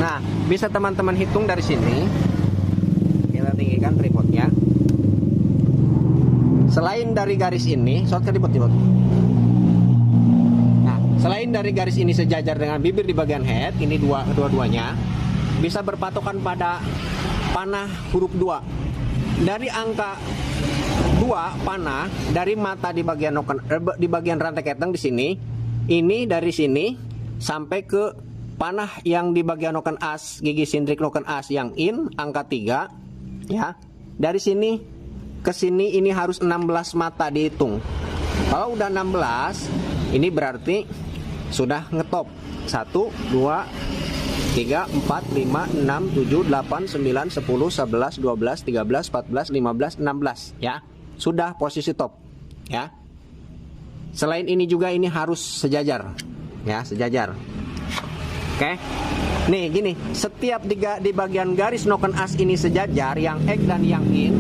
Nah, bisa teman-teman hitung dari sini. Kita tinggikan tripodnya. Selain dari garis ini, shortcut di bot. Nah, selain dari garis ini sejajar dengan bibir di bagian head, ini dua-duanya bisa berpatokan pada panah huruf 2. Dari angka 2 panah dari mata di bagian di bagian rantai keteng di sini, ini dari sini sampai ke panah yang di bagian noken as, gigi sindrik noken as yang in, angka 3, ya. Dari sini ke sini ini harus 16 mata dihitung. Kalau udah 16, ini berarti sudah ngetop. 1, 2, 3, 4, 5, 6, 7, 8, 9, 10, 11, 12, 13, 14, 15, 16, ya. Sudah posisi top, ya. Selain ini juga ini harus sejajar, ya, sejajar. Oke. Nih gini, setiap di bagian garis noken as ini sejajar, yang X dan yang in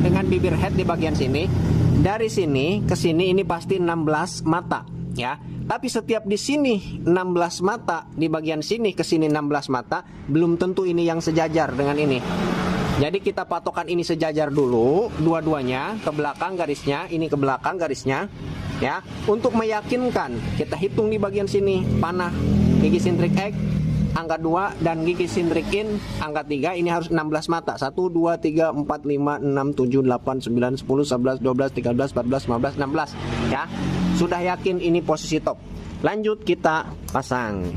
dengan bibir head di bagian sini, dari sini ke sini ini pasti 16 mata ya. Tapi setiap di sini 16 mata, di bagian sini ke sini 16 mata, belum tentu ini yang sejajar dengan ini. Jadi kita patokan ini sejajar dulu, dua-duanya ke belakang garisnya, ini ke belakang garisnya ya. Untuk meyakinkan, kita hitung di bagian sini panah gigi sintrik X angka 2 dan gigi sintrik in angka 3, ini harus 16 mata. 1 2 3 4 5 6 7 8 9 10 11 12 13 14 15 16 ya. Sudah yakin ini posisi top. Lanjut kita pasang.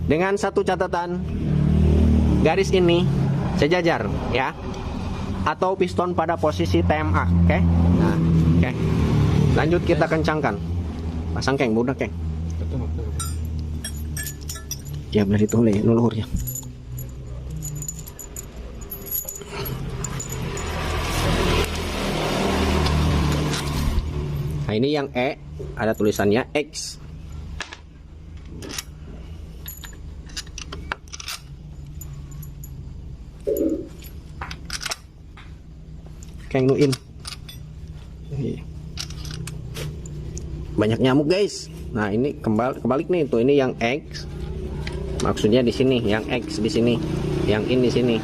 Dengan satu catatan, garis ini sejajar ya, atau piston pada posisi TMA. Oke. Nah, oke. Lanjut kita kencangkan. Pasang keng, budak keng. Ya benar itu oleh nuluhurnya. Nah ini yang E, ada tulisannya X. Keng nuin. Banyak nyamuk guys. Nah ini kebalik nih, tuh ini yang X. Maksudnya di sini, yang X di sini, yang in di sini.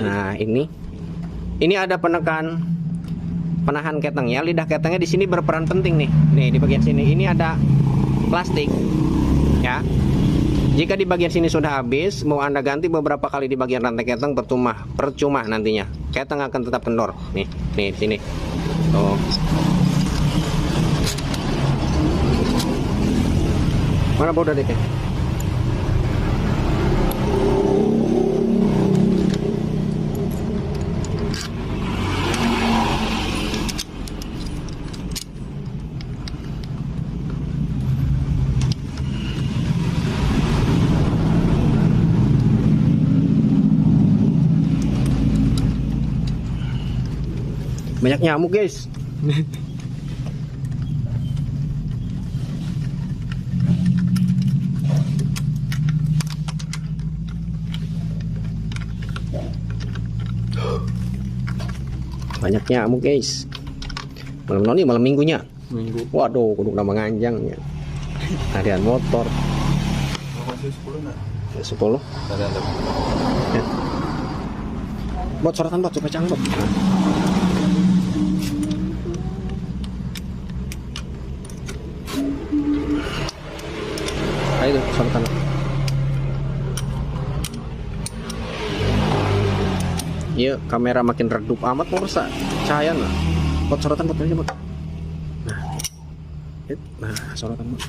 Nah ini ada penahan ketengnya, lidah ketengnya di sini berperan penting nih. Nih di bagian sini ini ada plastik, ya. Jika di bagian sini sudah habis, mau Anda ganti beberapa kali di bagian rantai keteng percuma nantinya. Keteng akan tetap kendor. Nih di sini. Tuh. Mana bodoh deh, banyak nyamuk guys. Banyak nyamuk guys. Malam noni malam minggunya. Minggu. Waduh, kudu nama nganjangnya. Harian motor. Masih 10 nak? 10. Ada. Ya. Bot sorotan bot supaya cangkep. Ayo sorotan. Iya, kamera makin redup amat pemirsa. Cahaya nggak? Bot sorotan bot aja bot. Nah, sorotan bot.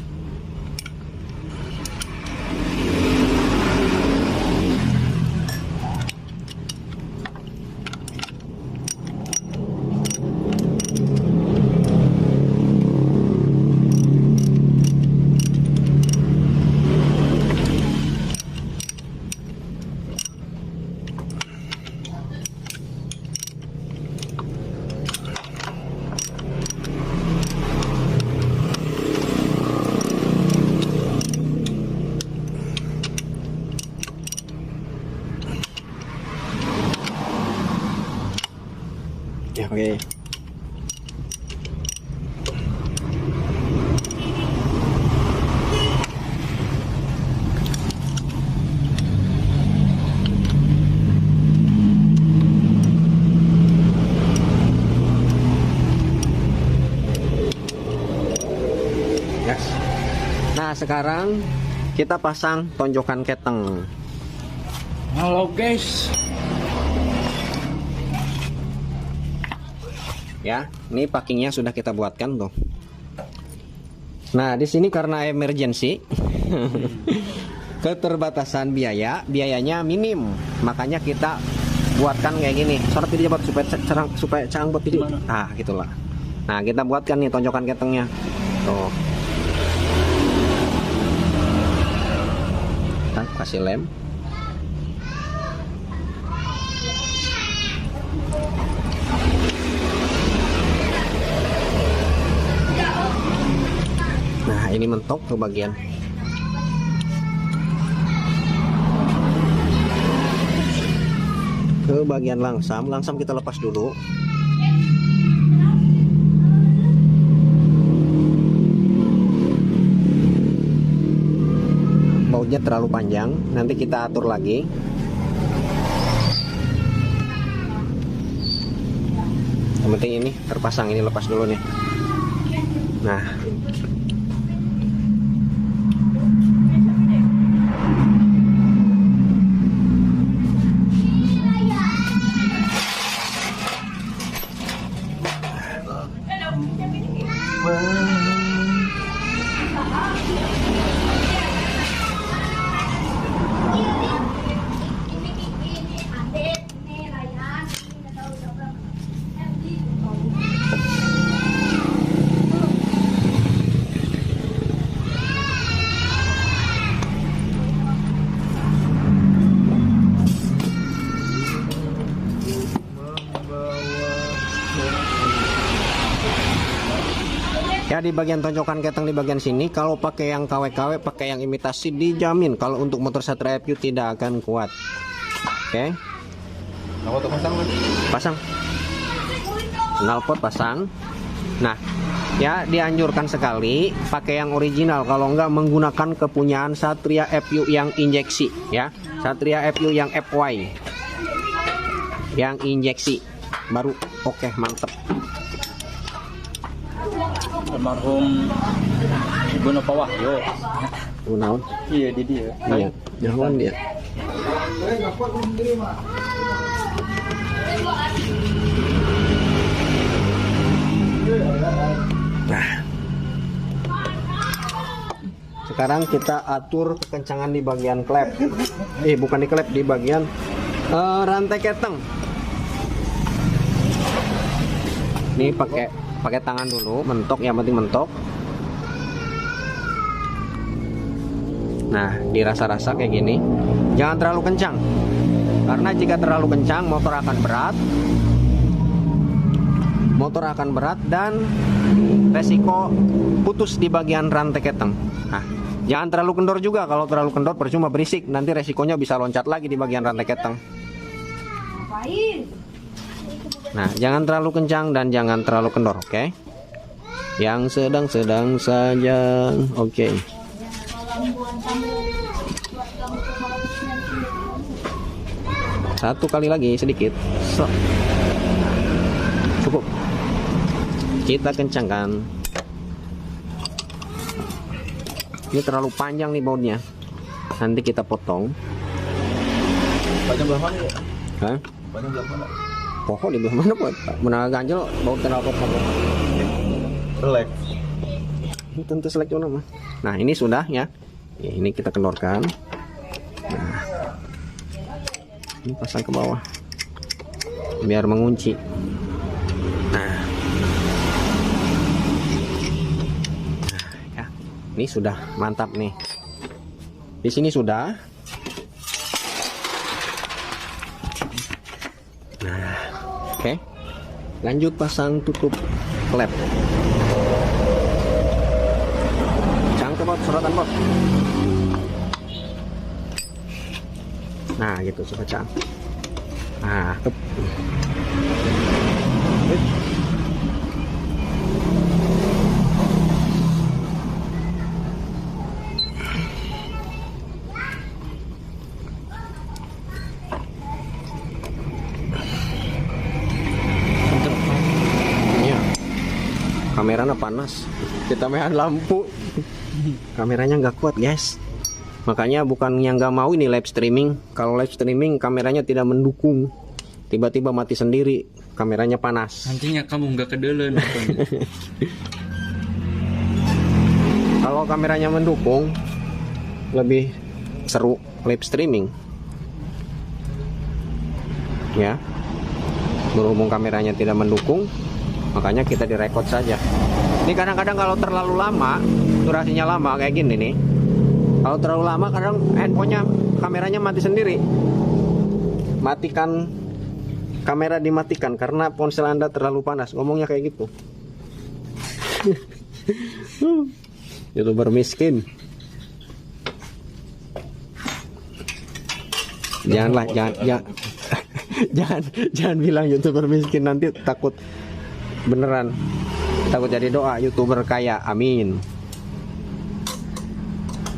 Ya, oke. Yes. Nah, sekarang kita pasang tonjokan keteng. Halo guys. Ya, ini packingnya sudah kita buatkan tuh. Nah, di sini karena emergency, keterbatasan biayanya minim, makanya kita buatkan kayak gini. Sorot ini buat supaya cerang buat ini. Ah, gitulah. Nah, kita buatkan nih tonjokan ketengnya. Tuh. Kita kasih lem. ini mentok ke bagian. Ke bagian langsam kita lepas dulu. Bautnya terlalu panjang, nanti kita atur lagi. Yang penting ini terpasang, ini lepas dulu nih. Nah, ya di bagian tonjokan keteng di bagian sini, kalau pakai yang KW-KW, pakai yang imitasi, dijamin kalau untuk motor Satria FU tidak akan kuat. Oke. Knalpot pasang kan? Pasang. Knalpot pasang. Nah, ya dianjurkan sekali pakai yang original, kalau enggak menggunakan kepunyaan Satria FU yang injeksi ya. Satria FU yang FY. Yang injeksi baru oke, mantep. Almarhum Ibu Nova Wahyo. Naon? Iya di dia. Iya, naon dia. Nah, sekarang kita atur kekencangan di bagian klep. Bukan di klep, di bagian rantai keteng. Ini pakai tangan dulu, mentok, yang penting mentok. Nah, dirasa-rasa kayak gini. Jangan terlalu kencang, karena jika terlalu kencang motor akan berat dan resiko putus di bagian rantai keteng. Nah, jangan terlalu kendor juga. Kalau terlalu kendor percuma berisik, nanti resikonya bisa loncat lagi di bagian rantai keteng. Nah, jangan terlalu kencang dan jangan terlalu kendor, oke? Yang sedang-sedang saja, oke. Satu kali lagi sedikit. Cukup. Kita kencangkan. Ini terlalu panjang nih bautnya. Nanti kita potong. Panjang berapa nih? Hah? Panjang berapa? Pokok di belah mana buat menang ganjel baut knalpot apa? Selek. Ini tentu selek juga mah. Nah, ini sudah ya. Ini kita kendorkan. Nah, ini pasang ke bawah biar mengunci. Nah, ya, ini sudah mantap nih. Di sini sudah. Nah, oke. Lanjut pasang tutup klep. Cangkep bot, sorotan bot. Nah, gitu coba cang. Nah, tup. Kameranya panas, kita main lampu, kameranya nggak kuat guys. Makanya bukan yang nggak mau ini live streaming. Kalau live streaming kameranya tidak mendukung, tiba-tiba mati sendiri, kameranya panas. Nantinya kamu nggak kedelen. Kalau kameranya mendukung, lebih seru live streaming. Ya, berhubung kameranya tidak mendukung, makanya kita direkod saja. Ini kadang-kadang kalau terlalu lama, durasinya lama kayak gini nih. Kalau terlalu lama kadang handphonenya, kameranya mati sendiri. Matikan kamera, dimatikan karena ponsel Anda terlalu panas. Ngomongnya kayak gitu. YouTuber miskin. Janganlah, jangan bilang YouTuber miskin, nanti takut beneran. Takut jadi doa YouTuber kaya. Amin.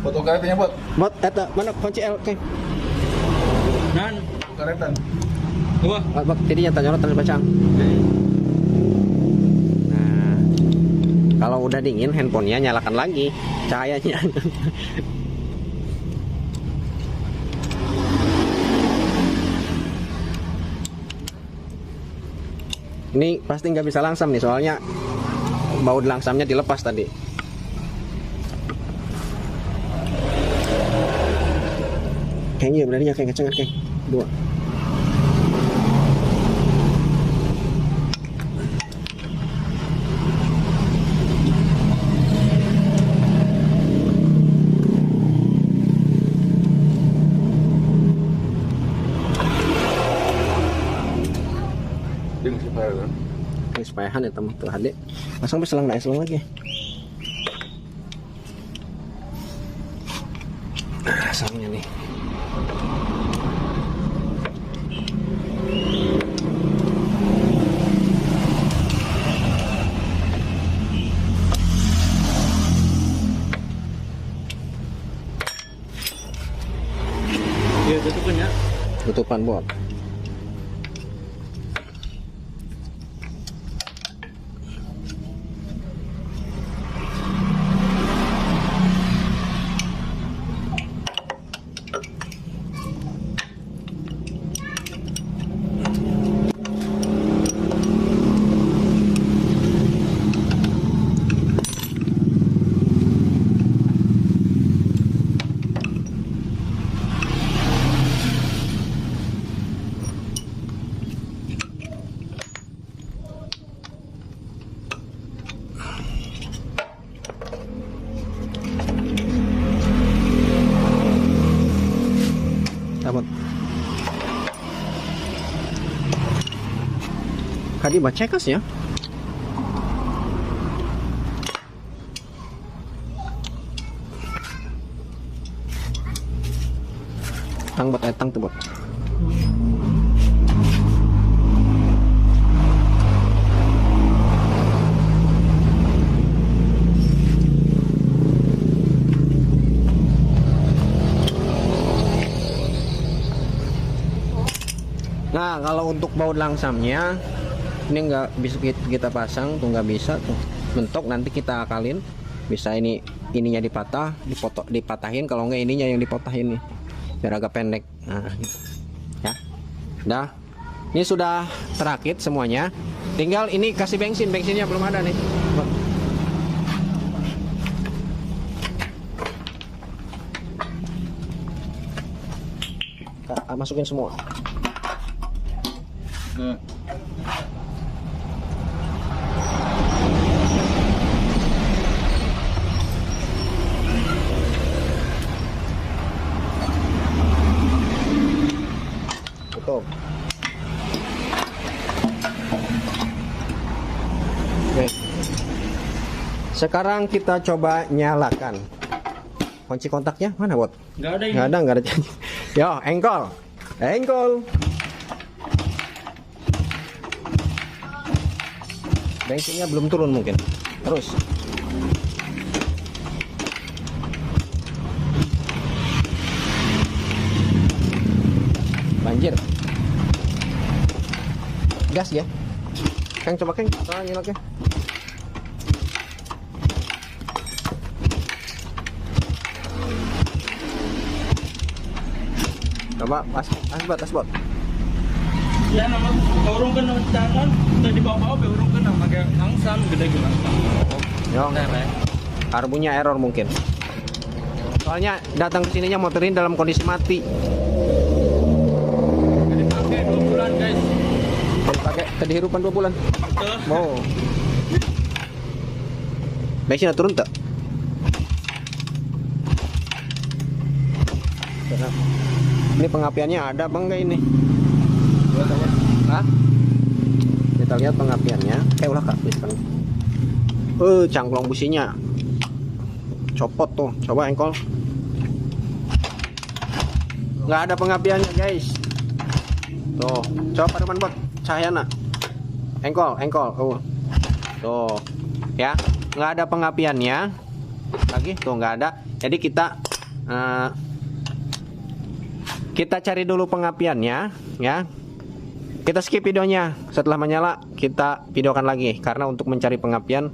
Foto karetnya buat. Bot, eta mana kunci L, Keng? Nan, karetan. Wah, Bot, jadinya tanya orang bacaan. Nah, kalau udah dingin handphonenya nyalakan lagi cahayanya. Ini pasti nggak bisa langsam nih, soalnya baut langsamnya dilepas tadi. Kayaknya benernya kayak kecengat kayak dua. dia masih fire kan? Ini supayahan ya teman tuh adik. Pasang selang nggak selang lagi. Nah, selangnya nih. Iya, tutupin ya. Tutupan bot. Dapat. Kadi baca kasnya. Tang buat etang tuh buat. Nah, kalau untuk baut langsamnya ini nggak bisa kita pasang tuh, nggak bisa tuh mentok, nanti kita akalin. Bisa ininya dipatahin, kalau nggak ininya yang dipatahin nih biar agak pendek. Nah, gitu. Ya, dah. Ini sudah terakit semuanya. Tinggal ini kasih bensinnya belum ada nih. Masukin semua. Tutup. Oke. Sekarang kita coba nyalakan. Kunci kontaknya mana, Bot? Nggak ada ini. Nggak ada. Yo, engkol. Bensinnya belum turun mungkin. Terus. Banjir. Gas ya. Kang coba Kang, nyalakan. Coba asbot. Ya nama urung kena tangan, udah dibawa-bawa be urung kena pakai langsam gede gila. Yo. Karbunya error mungkin. Soalnya datang ke sininya motor ini dalam kondisi mati. Jadi pakai 2 bulan, guys. Pakai kehirupan 2 bulan. Betul. Mau. Bensinnya turun tak? Ini pengapiannya ada apa enggak ini? Hah? Kita lihat pengapiannya. Ulah Kak, pisang. Cangklong businya. copot tuh. Coba engkol. Nggak ada pengapiannya guys. Tuh, coba Pak Ruman buat cahaya nak. Engkol. Tuh, ya, nggak ada pengapiannya. Lagi tuh nggak ada. Jadi kita cari dulu pengapiannya, ya. Kita skip videonya. Setelah menyala, kita videokan lagi karena untuk mencari pengapian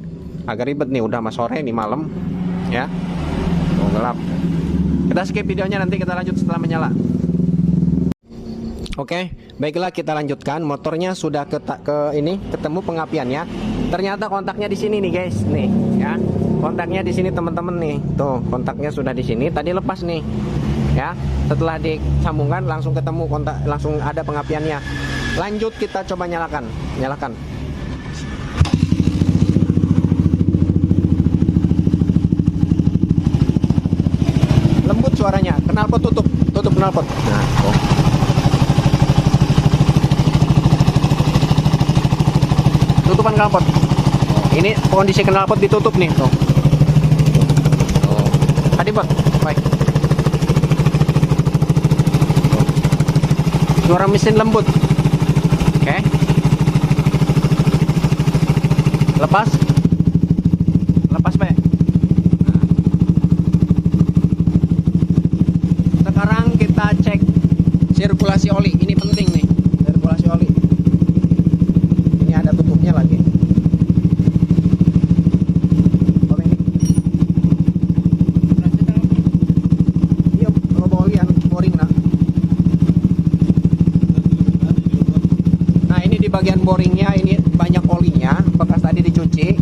agak ribet nih. Udah mas sore nih, malam, ya. Tuh gelap. Kita skip videonya, nanti kita lanjut setelah menyala. Oke, baiklah kita lanjutkan. Motornya sudah ketemu pengapiannya. Ternyata kontaknya di sini nih guys, nih, ya. Kontaknya di sini teman-teman nih. Tuh, kontaknya sudah di sini. Tadi lepas nih, ya. Setelah disambungkan langsung ketemu kontak, langsung ada pengapiannya. Lanjut kita coba nyalakan. Lembut suaranya. Knalpot tutup knalpot. Nah, tuh. Tutupan knalpot. Ini kondisi knalpot ditutup nih, tuh. Tadi buat, baik. Suara mesin lembut. Oke. Lepas, Pak. Sekarang kita cek sirkulasi oli. Ini penting nih, sirkulasi oli. Ini ada tutupnya lagi. Iya, kalau oli boring nah. Nah, ini di bagian boringnya ini banyak olinya, bekas tadi dicuci,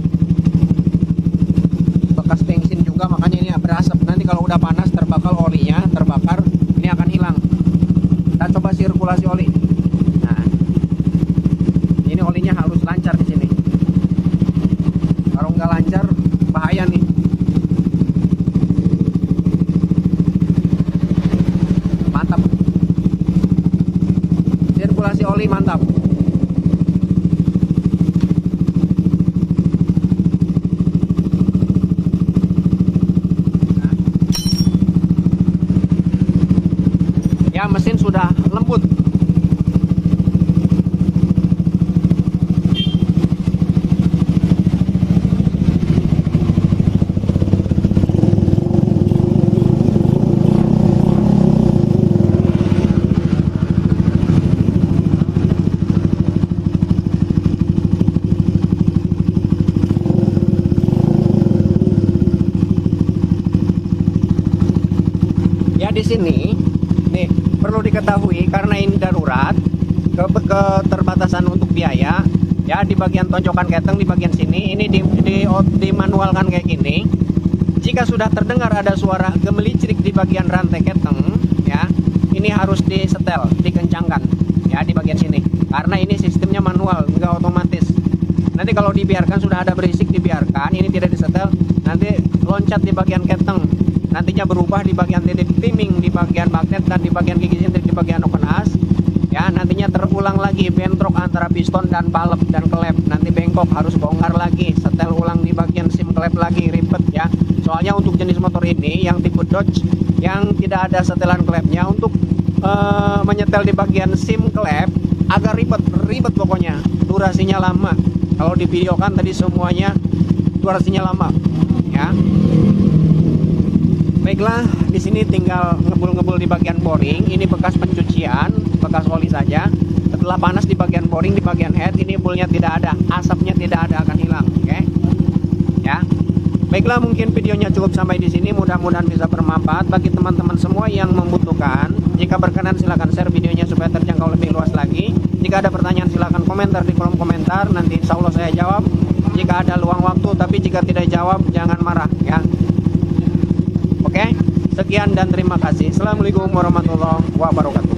bekas bensin juga, makanya ini berasap. Nanti kalau udah panas terbakar olinya, ini akan hilang. Kita coba sirkulasi oli. Nah, ini olinya harus lancar di sini. Kalau nggak lancar bahaya nih. Mantap. Sirkulasi oli mantap. Ya, mesin sudah lembut. Ya, di sini nih perlu diketahui karena ini darurat, keterbatasan untuk biaya, ya. Di bagian tonjokan keteng di bagian sini ini dimanualkan kayak gini. Jika sudah terdengar ada suara gemelicrik di bagian rantai keteng, ya, ini harus disetel, dikencangkan, ya, di bagian sini. Karena ini sistemnya manual, enggak otomatis. Nanti kalau dibiarkan sudah ada berisik, dibiarkan ini tidak disetel, nanti loncat di bagian keteng. Nantinya berubah di bagian titik timing, di bagian magnet, dan di bagian gigi sintrik, di bagian open as. Ya, nantinya terulang lagi bentrok antara piston dan balep dan klep. Nanti bengkok, harus bongkar lagi, setel ulang di bagian sim klep lagi, ribet ya. Soalnya untuk jenis motor ini yang tipe Dodge yang tidak ada setelan klepnya, untuk menyetel di bagian sim klep agak ribet pokoknya. Durasinya lama. Kalau di video kan tadi semuanya durasinya lama, ya. Baiklah, di sini tinggal ngebul-ngebul di bagian boring. Ini bekas pencucian, bekas oli saja. Setelah panas di bagian boring, di bagian head, ini bulnya tidak ada, asapnya tidak ada, akan hilang. Oke, ya. Baiklah, mungkin videonya cukup sampai di sini. Mudah-mudahan bisa bermanfaat bagi teman-teman semua yang membutuhkan. Jika berkenan silahkan share videonya supaya terjangkau lebih luas lagi. Jika ada pertanyaan silahkan komentar di kolom komentar. Nanti insya Allah saya jawab jika ada luang waktu. Tapi jika tidak jawab jangan marah, ya. Oke, sekian dan terima kasih. Assalamualaikum warahmatullahi wabarakatuh.